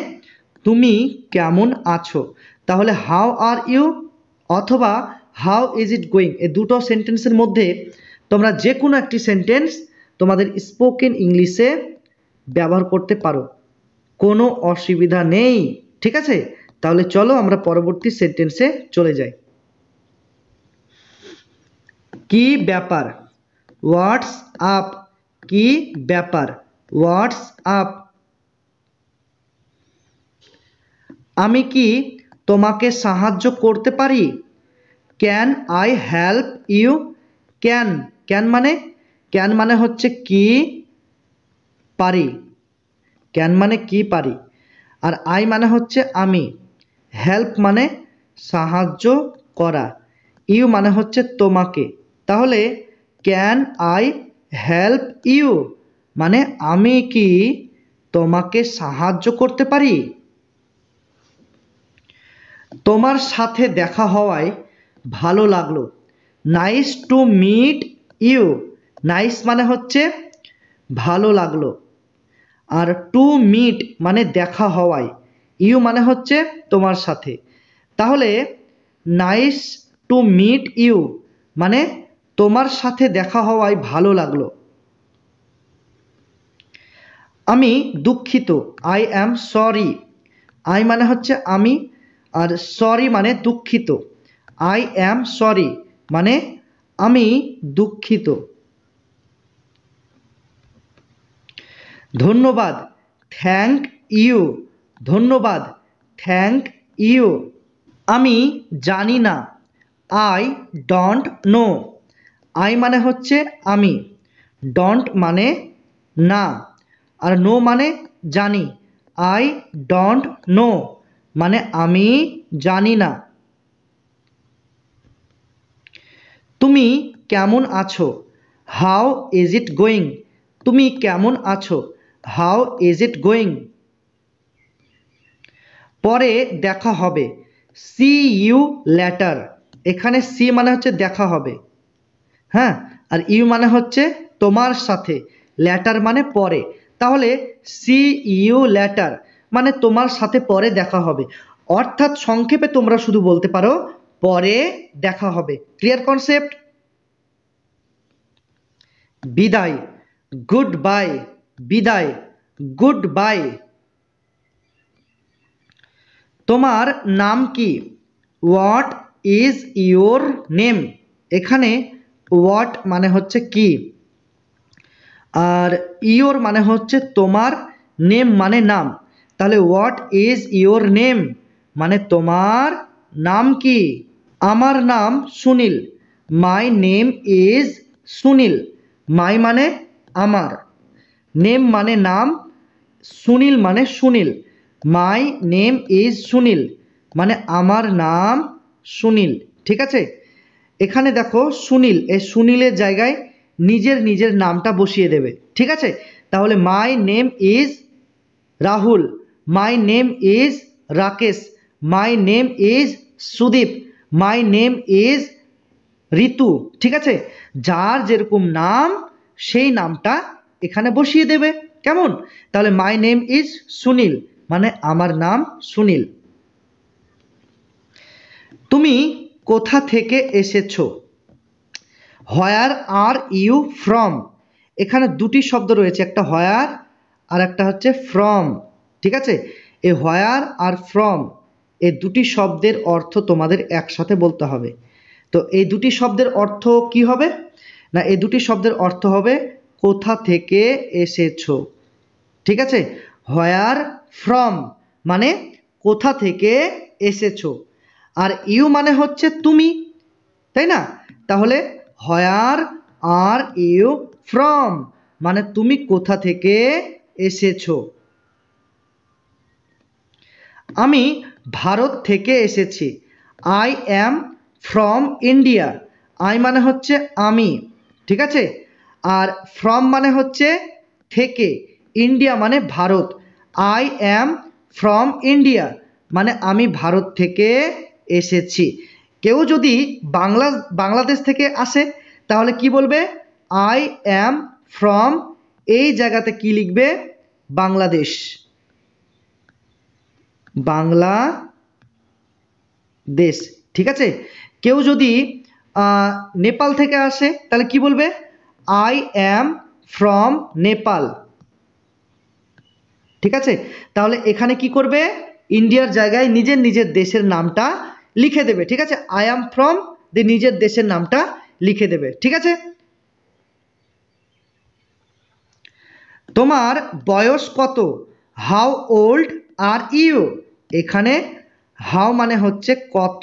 তুমি কেমন আছো। তাহলে হাউ আর ইউ অথবা হাউ ইজ ইট গোয়িং, এই দুটো সেন্টেন্সের মধ্যে তোমরা যে কোনো একটি সেন্টেন্স তোমাদের স্পোকেন ইংলিশে ব্যবহার করতে পারো, কোনো অসুবিধা নেই, ঠিক আছে। তাহলে চলো আমরা পরবর্তী সেন্টেন্সে চলে যাই। কি ব্যাপার? What's up? কি ব্যাপার? What's up? আমি কি তোমাকে সাহায্য করতে পারি? Can I help you? Can, can মানে হচ্ছে কি পারি, ক্যান মানে কি পারি, আর আই মানে হচ্ছে আমি, হেল্প মানে সাহায্য করা, ইউ মানে হচ্ছে তোমাকে। তাহলে ক্যান আই হেল্প ইউ মানে আমি কি তোমাকে সাহায্য করতে পারি? তোমার সাথে দেখা হওয়ায় ভালো লাগলো, nice to meet you. Nice মানে হচ্ছে ভালো লাগলো, আর টু মিট মানে দেখা হওয়ায়, ইউ মানে হচ্ছে তোমার সাথে। তাহলে নাইস টু মিট ইউ মানে তোমার সাথে দেখা হওয়ায় ভালো লাগলো। আমি দুঃখিত, আই অ্যাম সরি। আই মানে হচ্ছে আমি, আর সরি মানে দুঃখিত। আই অ্যাম সরি মানে আমি দুঃখিত। ধন্যবাদ, থ্যাংক ইউ। ধন্যবাদ, থ্যাংক ইউ। আমি জানি না, আই ডোন্ট নো। আই মানে হচ্ছে আমি, ডোন্ট মানে না, আর নো মানে জানি। আই ডোন্ট নো মানে আমি জানি না। তুমি কেমন আছো? How is it going? তুমি কেমন আছো? How is it going? পরে দেখা হবে, সি ইউ লেটার। এখানে সি মানে হচ্ছে দেখা হবে, হ্যাঁ, আর ইউ মানে হচ্ছে তোমার সাথে, লেটার মানে পরে। তাহলে সি ইউ লেটার মানে তোমার সাথে পরে দেখা হবে, অর্থাৎ সংক্ষেপে তোমরা শুধু বলতে পারো পরে দেখা হবে। Clear concept? বিদায়, গুড বাই। বিদায়, গুড বাই। তোমার নাম কি? What is your name? এখানে হোয়াট মানে হচ্ছে কি, আর ইয়োর মানে হচ্ছে তোমার, নেম মানে নাম। তাহলে হোয়াট ইজ ইয়োর নেম মানে তোমার নাম কি? আমার নাম Sunil, my name is Sunil. My মানে আমার, নেম মানে নাম, সুনীল মানে Sunil. My name is Sunil মানে আমার নাম সুনীল, ঠিক আছে। এখানে দেখো সুনীল, এই সুনীলের জায়গায় নিজের নিজের নামটা বসিয়ে দেবে, ঠিক আছে। তাহলে my name is Rahul, my name is Rakesh, my name is Sudip, my name is Ritu, ঠিক আছে। যার যেরকম নাম সেই নামটা এখানে বসিয়ে দেবে, কেমন? তাহলে মাই নেম ইজ সুনীল, মানে আমার নাম সুনীল। তুমি কোথা থেকে এসেছো? হোয়ার আর ইউ ফ্রম? এখানে দুটি শব্দ রয়েছে, একটা হোয়ার আর একটা হচ্ছে ফ্রম। ঠিক আছে, এই হোয়ার আর ফ্রম এই দুটি শব্দের অর্থ তোমাদের একসাথে বলতে হবে। তো এই দুটি শব্দের অর্থ কি হবে না, এই দুটি শব্দের অর্থ হবে কোথা থেকে এসেছো। ঠিক আছে, হোয়ার ফ্রম মানে কোথা থেকে এসেছো, আর ইউ মানে হচ্ছে তুমি, তাই না? তাহলে হোয়ার আর ইউ ফ্রম মানে তুমি কোথা থেকে এসেছো। আমি ভারত থেকে এসেছি। I am from India. I মানে হচ্ছে আমি, ঠিক আছে, আর ফ্রম মানে হচ্ছে থেকে, ইন্ডিয়া মানে Bharat. I am from India মানে আমি ভারত থেকে এসেছি। কেউ যদি বাংলাদেশ থেকে আসে তাহলে কি বলবে? আই অ্যাম ফ্রম, এই জায়গাতে কি লিখবে? বাংলাদেশ, বাংলাদেশ। ঠিক আছে, কেউ যদি নেপাল থেকে আসে তাহলে কি বলবে? I am from Nepal. ঠিক আছে, তাহলে এখানে কি করবে? ইন্ডিয়ার জায়গায় নিজের নিজের দেশের নামটা লিখে দেবে। ঠিক আছে, আই অ্যাম ফ্রম দিয়ে নিজের দেশের নামটা লিখে দেবে। ঠিক আছে, তোমার বয়স কত? How old are you? এখানে হাউ মানে হচ্ছে কত,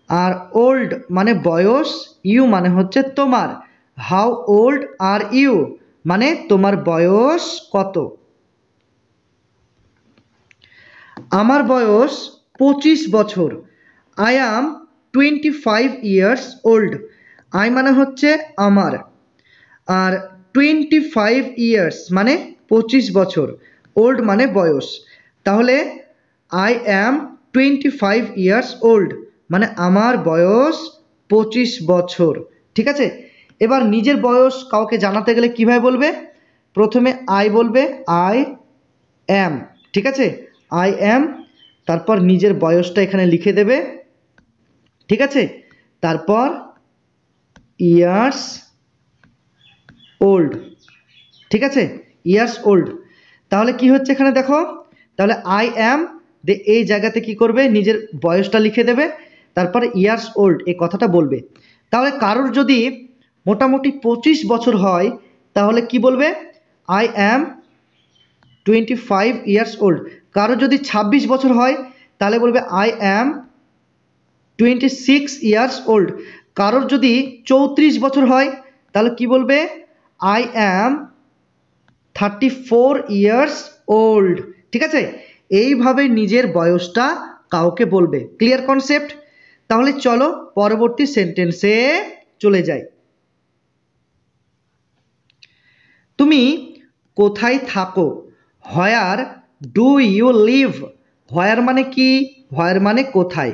আর ওল্ড মানে বয়স, ইউ মানে হচ্ছে তোমার। হাউ ওল্ড আর ইউ মানে তোমার বয়স কত। আমার বয়স 25 বছর। I am 25 years old. I মানে হচ্ছে আমার, আর 25 ইয়ার্স মানে 25 বছর, ওল্ড মানে বয়স। তাহলে আই অ্যাম 25 ইয়ার্স ওল্ড মানে আমার বয়স 25 বছর। ঠিক আছে, এবার নিজের বয়স কাউকে জানাতে গেলে কীভাবে বলবে? প্রথমে আই বলবে, আই অ্যাম। ঠিক আছে, আই অ্যাম, তারপর নিজের বয়সটা এখানে লিখে দেবে। ঠিক আছে, তারপর ইয়ার্স ওল্ড। ঠিক আছে, ইয়ার্স ওল্ড। তাহলে কি হচ্ছে এখানে দেখো, তাহলে আই অ্যাম এই জায়গাতে কি করবে? নিজের বয়সটা লিখে দেবে, তারপরে ইয়ার্স ওল্ড এই কথাটা বলবে। তাহলে কারোর যদি মোটামুটি 25 বছর হয় তাহলে কি বলবে? I am 25 years old. কারো যদি 26 বছর হয় তাহলে বলবে আই অ্যাম 26 ইয়ার্স ওল্ড। কারোর যদি 34 বছর হয় তাহলে কি বলবে? I am 34 years old. ঠিক আছে, এইভাবে নিজের বয়সটা কাউকে বলবে। Clear concept? তাহলে চলো পরবর্তী সেন্টেন্সে চলে যাই। তুমি কোথায় থাকো? Where do you live? Where মানে কি? হোয়ার মানে কোথায়,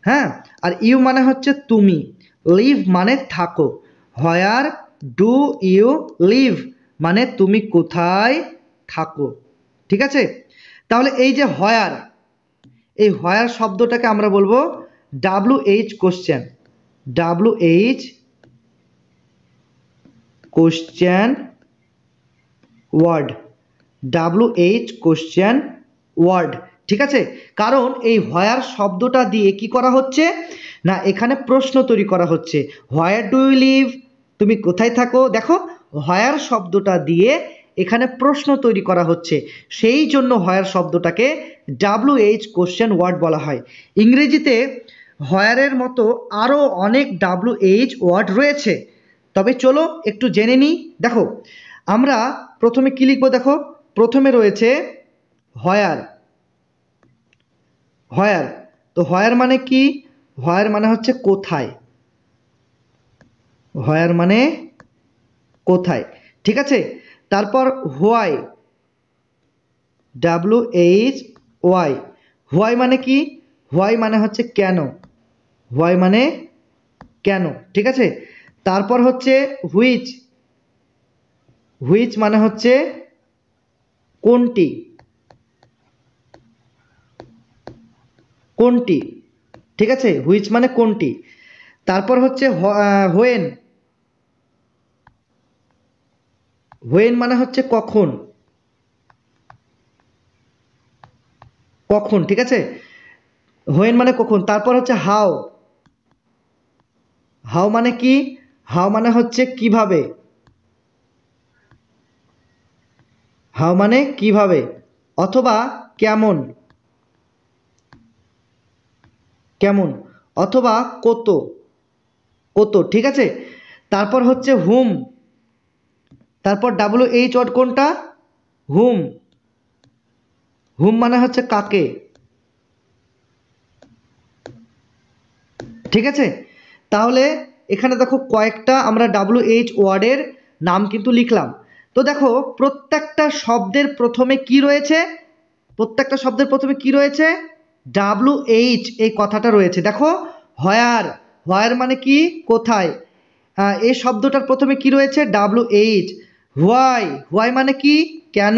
হ্যাঁ, আর ইউ মানে হচ্ছে তুমি, লিভ মানে থাকো। হোয়ার ডু ইউ লিভ মানে তুমি কোথায় থাকো। ঠিক আছে, তাহলে এই যে হোয়ার, এই হোয়ার শব্দটাকে আমরা বলবো WH question. WH question word. WH question word. ঠিক আছে, কারণ এই হোয়ার শব্দটা দিয়ে কি করা হচ্ছে না, এখানে প্রশ্ন তৈরি করা হচ্ছে। Where do you live? তুমি কোথায় থাকো? দেখো, হোয়ার শব্দটা দিয়ে এখানে প্রশ্ন তৈরি করা হচ্ছে, সেই জন্য হোয়ার শব্দটাকে WH কোশ্চেন ওয়ার্ড বলা হয়। ইংরেজিতে হোয়ারের মতো আরও অনেক WH ওয়ার্ড রয়েছে, তবে চলো একটু জেনে নিই। দেখো, আমরা প্রথমে কি লিখবো? দেখো, প্রথমে রয়েছে হোয়ার। হোয়ার, তো হোয়ার মানে কি? হোয়ার মানে হচ্ছে কোথায়। হোয়ার মানে কোথায়। ঠিক আছে, তারপর হোয়াই, WHY। হোয়াই মানে কি? হোয়াই মানে হচ্ছে কেন। হোয়াই মানে কেন। ঠিক আছে, তারপর হচ্ছে হুইচ। হুইচ মানে হচ্ছে কোনটি। কোনটি, ঠিক আছে, হুইচ মানে কোনটি। তারপর হচ্ছে হোয়েন, হোয়েন মানে হচ্ছে কখন, কখন, ঠিক আছে, হোয়েন মানে কখন। তারপর হচ্ছে হাউ, হাউ মানে কি, হাউ মানে হচ্ছে কিভাবে, হাউ মানে কিভাবে, অথবা কেমন, কেমন, অথবা কত, কত, ঠিক আছে। তারপর হচ্ছে হুম, তারপর WH ওয়ার্ড কোনটা, হুম, হুম মানে হচ্ছে কাকে, ঠিক আছে। তাহলে এখানে দেখো কয়েকটা আমরা WH ওয়ার্ডের নাম কিন্তু লিখলাম। তো দেখো প্রত্যেকটা শব্দের প্রথমে কি রয়েছে, প্রত্যেকটা শব্দের প্রথমে কি রয়েছে, WH এই কথাটা রয়েছে। দেখো হোয়ার, হোয়ার মানে কি কোথায়, এই শব্দটার প্রথমে কি রয়েছে WH। হোয়াই, হোয়াই মানে কি কেন,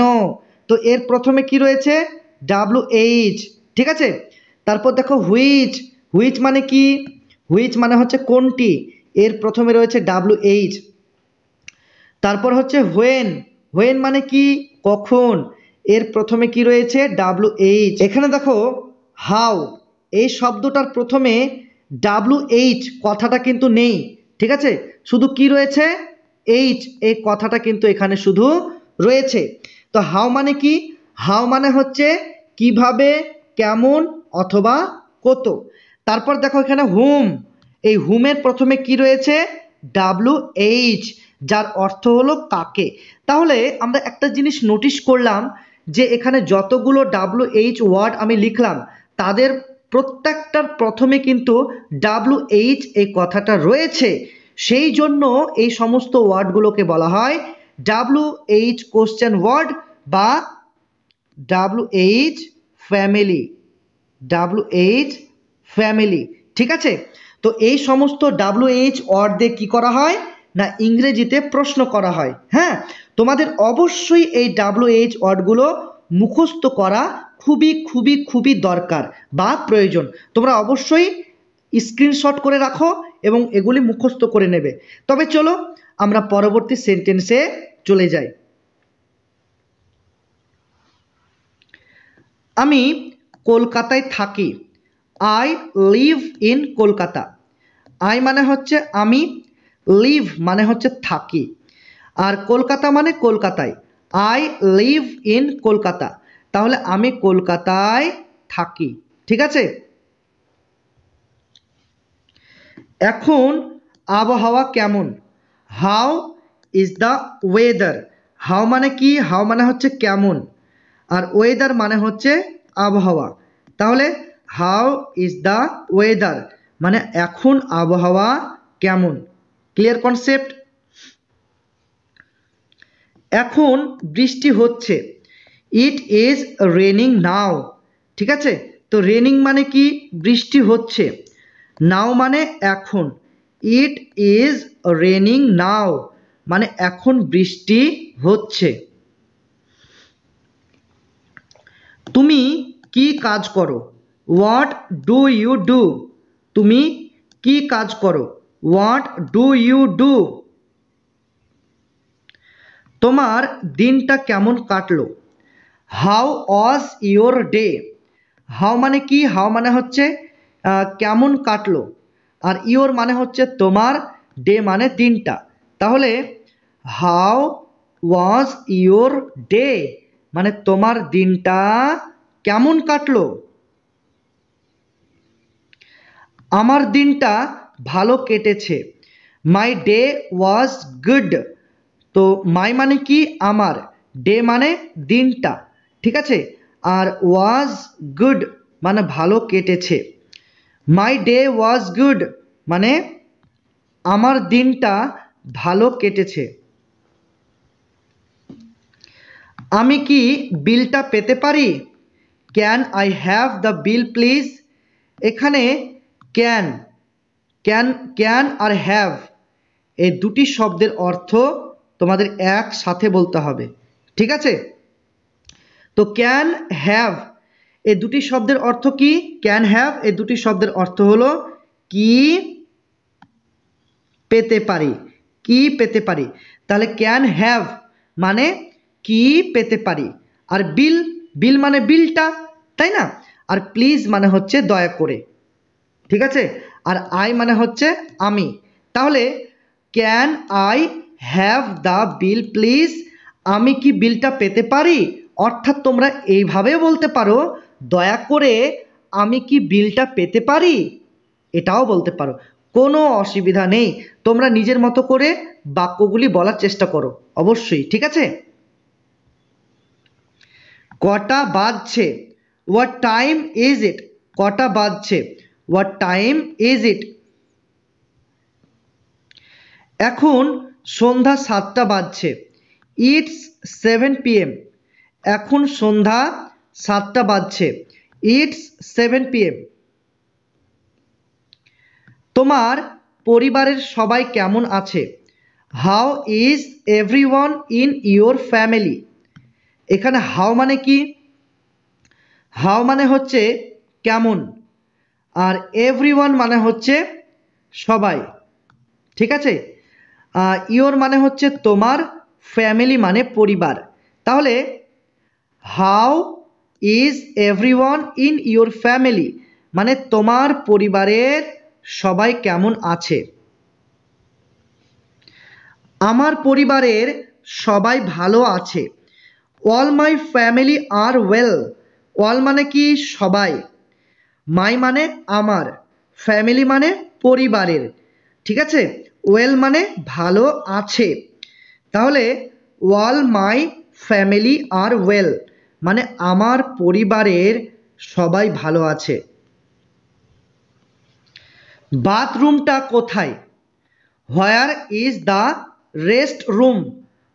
তো এর প্রথমে কি রয়েছে WH, ঠিক আছে। তারপর দেখো হুইচ, হুইচ মানে কি, হুইচ মানে হচ্ছে কোনটি, এর প্রথমে রয়েছে WH। তারপর হচ্ছে হোয়েন, হোয়েন মানে কি কখন, এর প্রথমে কি রয়েছে WH। এখানে দেখো হাউ, এই শব্দটার প্রথমে WH কথাটা কিন্তু নেই, ঠিক আছে, শুধু কি রয়েছে H, এই কথাটা কিন্তু এখানে শুধু রয়েছে। তো হাউ মানে কি, হাউ মানে হচ্ছে কিভাবে, কেমন, অথবা কত। তারপর দেখো এখানে হুম, এই হুমের প্রথমে কি রয়েছে WH, যার অর্থ হলো কাকে। তাহলে আমরা একটা জিনিস নোটিশ করলাম যে এখানে যতগুলো WH ওয়ার্ড আমি লিখলাম তাদের প্রত্যেকটার প্রথমে কিন্তু WH এই কথাটা রয়েছে, সেই জন্য এই সমস্ত ওয়ার্ডগুলোকে বলা হয় WH কোশ্চেন ওয়ার্ড বা WH ফ্যামিলি, WH ফ্যামিলি, ঠিক আছে। তো এই সমস্ত WH ওয়ার্ড দিয়ে কী করা হয় না ইংরেজিতে প্রশ্ন করা হয়। হ্যাঁ, তোমাদের অবশ্যই এই WH ওয়ার্ডগুলো মুখস্থ করা খুবই খুবই খুবই দরকার বা প্রয়োজন। তোমরা অবশ্যই স্ক্রিনশট করে রাখো এবং এগুলি মুখস্থ করে নেবে। তবে চলো আমরা পরবর্তী সেন্টেন্সে চলে যাই। আমি কলকাতায় থাকি, I live in Kolkata. I মানে হচ্ছে আমি, লিভ মানে হচ্ছে থাকি, আর কলকাতা মানে কলকাতায়, আই লিভ ইন কলকাতা। তাহলে আমি কলকাতায় থাকি, ঠিক আছে। এখন আবহাওয়া কেমন, how is the weather. How মানে কি, হাউ মানে হচ্ছে কেমন, আর ওয়েদার মানে হচ্ছে আবহাওয়া। তাহলে হাউ ইজ দ্য ওয়েদার মানে এখন আবহাওয়া কেমন, ক্লিয়ার কনসেপ্ট। এখন বৃষ্টি হচ্ছে, ইট ইজ রেনিং নাও, ঠিক আছে। তো রেনিং মানে কি বৃষ্টি হচ্ছে, নাও মানে এখন, ইট ইজ রেনিং নাও মানে এখন বৃষ্টি হচ্ছে। তুমি কি কাজ করো, হোয়াট ডু ইউ ডু, তুমি কি কাজ করো, হোয়াট ডু ইউ ডু। তোমার দিনটা কেমন কাটলো, how was your day. How মানে কি, হাউ মানে হচ্ছে কেমন কাটলো, আর ইয়োর মানে হচ্ছে তোমার, ডে মানে দিনটা। তাহলে হাউ ওয়াজ ইয়োর ডে মানে তোমার দিনটা কেমন কাটলো। আমার দিনটা ভালো কেটেছে, মাই ডে ওয়াজ গুড। তো মাই মানে কি আমার, ডে মানে দিনটা, ঠিক আছে, আর ওয়াজ গুড মানে ভালো কেটেছে। মাই ডে ওয়াজ গুড মানে আমার দিনটা ভালো কেটেছে। আমি কি বিলটা পেতে পারি, can I have the bill please. এখানে ক্যান, ক্যান, ক্যান আর হ্যাভ এই দুটি শব্দের অর্থ তোমাদের একসাথে বলতে হবে, ঠিক আছে। তো ক্যান হ্যাভ এই দুটি শব্দের অর্থ কি? ক্যান হ্যাভ এই দুটি শব্দের অর্থ হলো কি পেতে পারি, কি পেতে পারি। তাহলে ক্যান হ্যাভ মানে কি পেতে পারি। আর বিল, বিল মানে বিলটা, তাই না? আর প্লিজ মানে হচ্ছে দয়া করে, ঠিক আছে? আর আই মানে হচ্ছে আমি। তাহলে can I have the bill please, আমি কি বিলটা পেতে পারি? অর্থাৎ তোমরা এইভাবেও বলতে পারো, দয়া করে আমি কি বিলটা পেতে পারি, এটাও বলতে পারো, কোনো অসুবিধা নেই। তোমরা নিজের মতো করে বাক্যগুলি বলার চেষ্টা করো অবশ্যই, ঠিক আছে? কটা বাজছে? What time is it? কটা বাজছে? What time is it? এখন সন্ধ্যা 7টা বাজছে। It's 7 PM। এখন সন্ধ্যা 7টা বাজছে। It's 7 PM। তোমার পরিবারের সবাই কেমন আছে? How is everyone in your family? এখানে হাউ মানে কি? হাউ মানে হচ্ছে কেমন, আর এভরিওয়ান মানে হচ্ছে সবাই, ঠিক আছে? ইয়োর মানে হচ্ছে তোমার, ফ্যামিলি মানে পরিবার। তাহলে how is everyone in your family মানে তোমার পরিবারের সবাই কেমন আছে। আমার পরিবারের সবাই ভালো আছে। All my family are well. All মানে কি? সবাই। মাই মানে আমার, ফ্যামিলি মানে পরিবারের, ঠিক আছে? ওয়েল মানে ভালো আছে। তাহলে all my family are well মানে আমার পরিবারের সবাই ভালো আছে। বাথরুমটা কোথায়? Where is the restroom?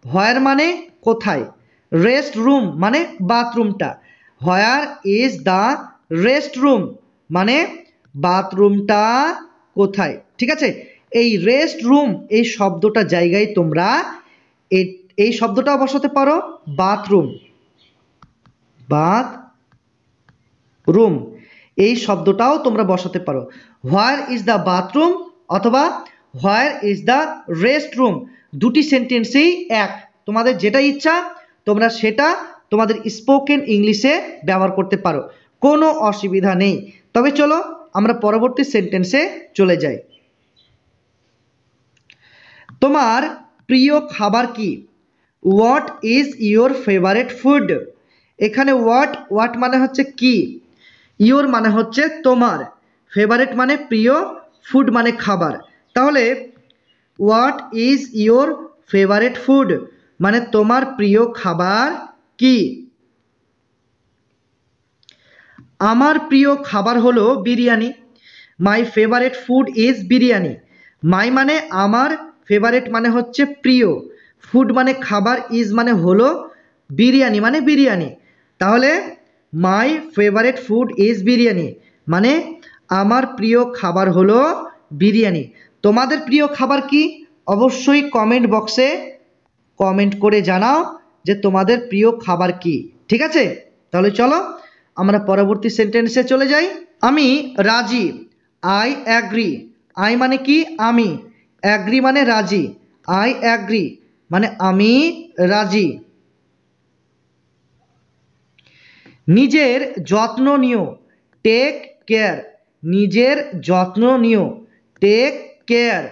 Where মানে কোথায়, রেস্ট রুম মানে বাথরুমটা। Where is the restroom মানে বাথরুমটা কোথায়, ঠিক আছে? এই রেস্ট রুম এই শব্দটা জায়গায় তোমরা এই শব্দটাও বসাতে পারো, বাথরুম, বাথরুম এই শব্দটাও তোমরা বসাতে পারো। হোয়ার ইজ দ্য বাথরুম অথবা হোয়ার ইজ দ্য রেস্ট রুম, দুটি সেন্টেন্সেই এক, তোমাদের যেটা ইচ্ছা তোমরা সেটা তোমাদের স্পোকেন ইংলিশে ব্যবহার করতে পারো, কোনো অসুবিধা নেই। তবে চলো আমরা পরবর্তী সেন্টেন্সে চলে যাই। তোমার প্রিয় খাবার কি? What is your favourite food? এখানে হোয়াট মানে হচ্ছে কি, ইয়োর মানে হচ্ছে তোমার, ফেভারিট মানে প্রিয়, ফুড মানে খাবার। তাহলে what is your favourite food মানে তোমার প্রিয় খাবার কি? আমার প্রিয় খাবার হলো biryani. My favourite food is biryani. My মানে আমার, ফেভারিট মানে হচ্ছে প্রিয়, ফুড মানে খাবার, ইজ মানে হলো, বিরিয়ানি মানে বিরিয়ানি। তাহলে মাই ফেভারিট ফুড ইজ বিরিয়ানি মানে আমার প্রিয় খাবার হলো বিরিয়ানি। তোমাদের প্রিয় খাবার কি? অবশ্যই কমেন্ট বক্সে কমেন্ট করে জানাও যে তোমাদের প্রিয় খাবার কি, ঠিক আছে? তাহলে চলো আমরা পরবর্তী সেন্টেন্সে চলে যাই। আমি রাজি। I agree. আই মানে কি? আমি। অ্যাগ্রি মানে রাজি। আই অ্যাগ্রি মানে আমি রাজি। নিজের যত্ন নিও। Take care. নিজের যত্ন নিও। Take care.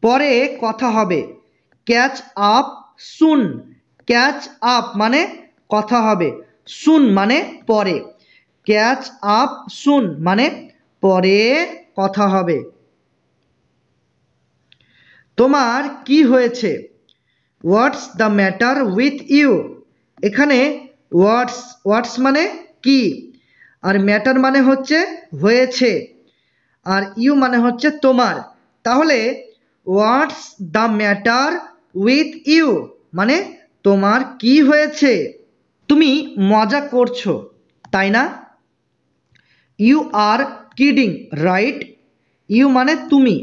পরে কথা হবে। Catch up soon. Catch up মানে কথা হবে, সুন মানে পরে। ক্যাচ আপ সুন মানে পরে কথা হবে। তোমার কি হয়েছে? What's the matter with you? এখানে হোয়াটস মানে কি, আর ম্যাটার মানে হচ্ছে হয়েছে, আর ইউ মানে হচ্ছে তোমার। তাহলে what's the matter with you মানে তোমার কি হয়েছে? তুমি মজা করছো তাই না? You are kidding right? You মানে তুমি,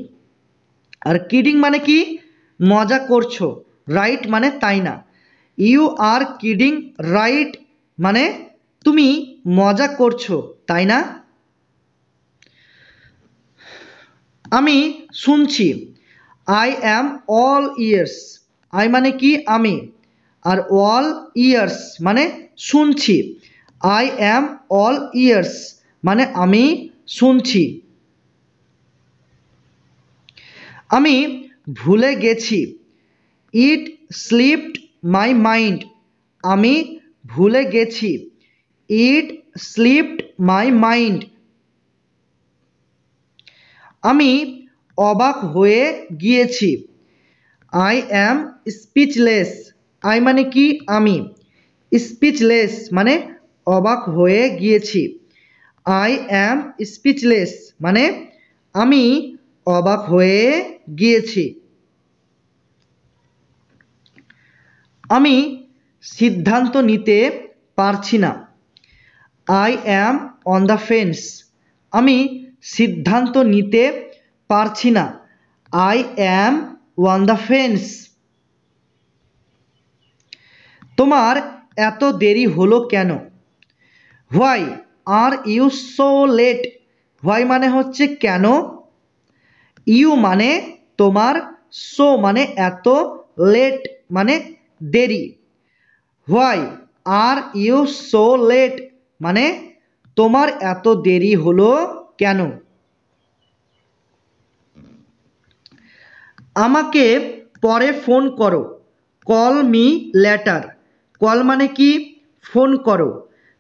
আর কিডিং মানে কি? মজা করছো, রাইট মানে তাই না। ইউ আর কিডিং রাইট মানে তুমি মজা করছো তাই না? আমি শুনছি, I am all years. I মানে কি আমি, আর অল ইয়ার্স মানে শুনছি। আই অ্যাম অল ইয়ার্স মানে আমি শুনছি। আমি ভুলে গেছি, ইট স্লিপড মাই মাইন্ড। আমি ভুলে গেছি, ইট স্লিপড মাই মাইন্ড। আমি অবাক হয়ে গিয়েছি, আই অ্যাম স্পিচলেস। আই মানে কি আমি, স্পিচলেস মানে অবাক হয়ে গিয়েছি। আই অ্যাম স্পিচলেস মানে আমি অবাক হয়ে গিয়েছি। আমি সিদ্ধান্ত নিতে পারছি না, I am on the fence. আমি সিদ্ধান্ত নিতে পারছি না, I am on the fence. তোমার এত দেরি হলো কেন? Why are you so late. Why মানে হচ্ছে কেন, ইউ মানে তোমার, সো মানে এত, লেট মানে দেরি। Why are you so late মানে তোমার এত দেরি হলো কেন? আমাকে পরে ফোন করো, কল মি লেটার। কল মানে কি ফোন করো,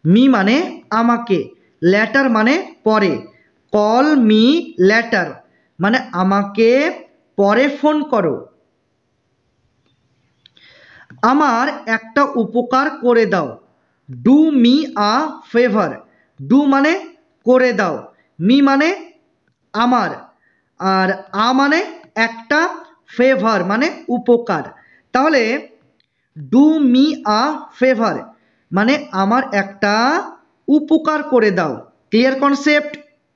মি মানে আমাকে, লেটার মানে পরে। কল মি লেটার মানে আমাকে পরে ফোন করো। আমার একটা উপকার করে দাও, do me a favour. Do মানে করে দাও, মি মানে আমার, আর আ মানে একটা, ফেভার মানে উপকার। তাহলে ডু মি আ ফেভার মানে আমার একটা উপকার করে দাও। Clear concept?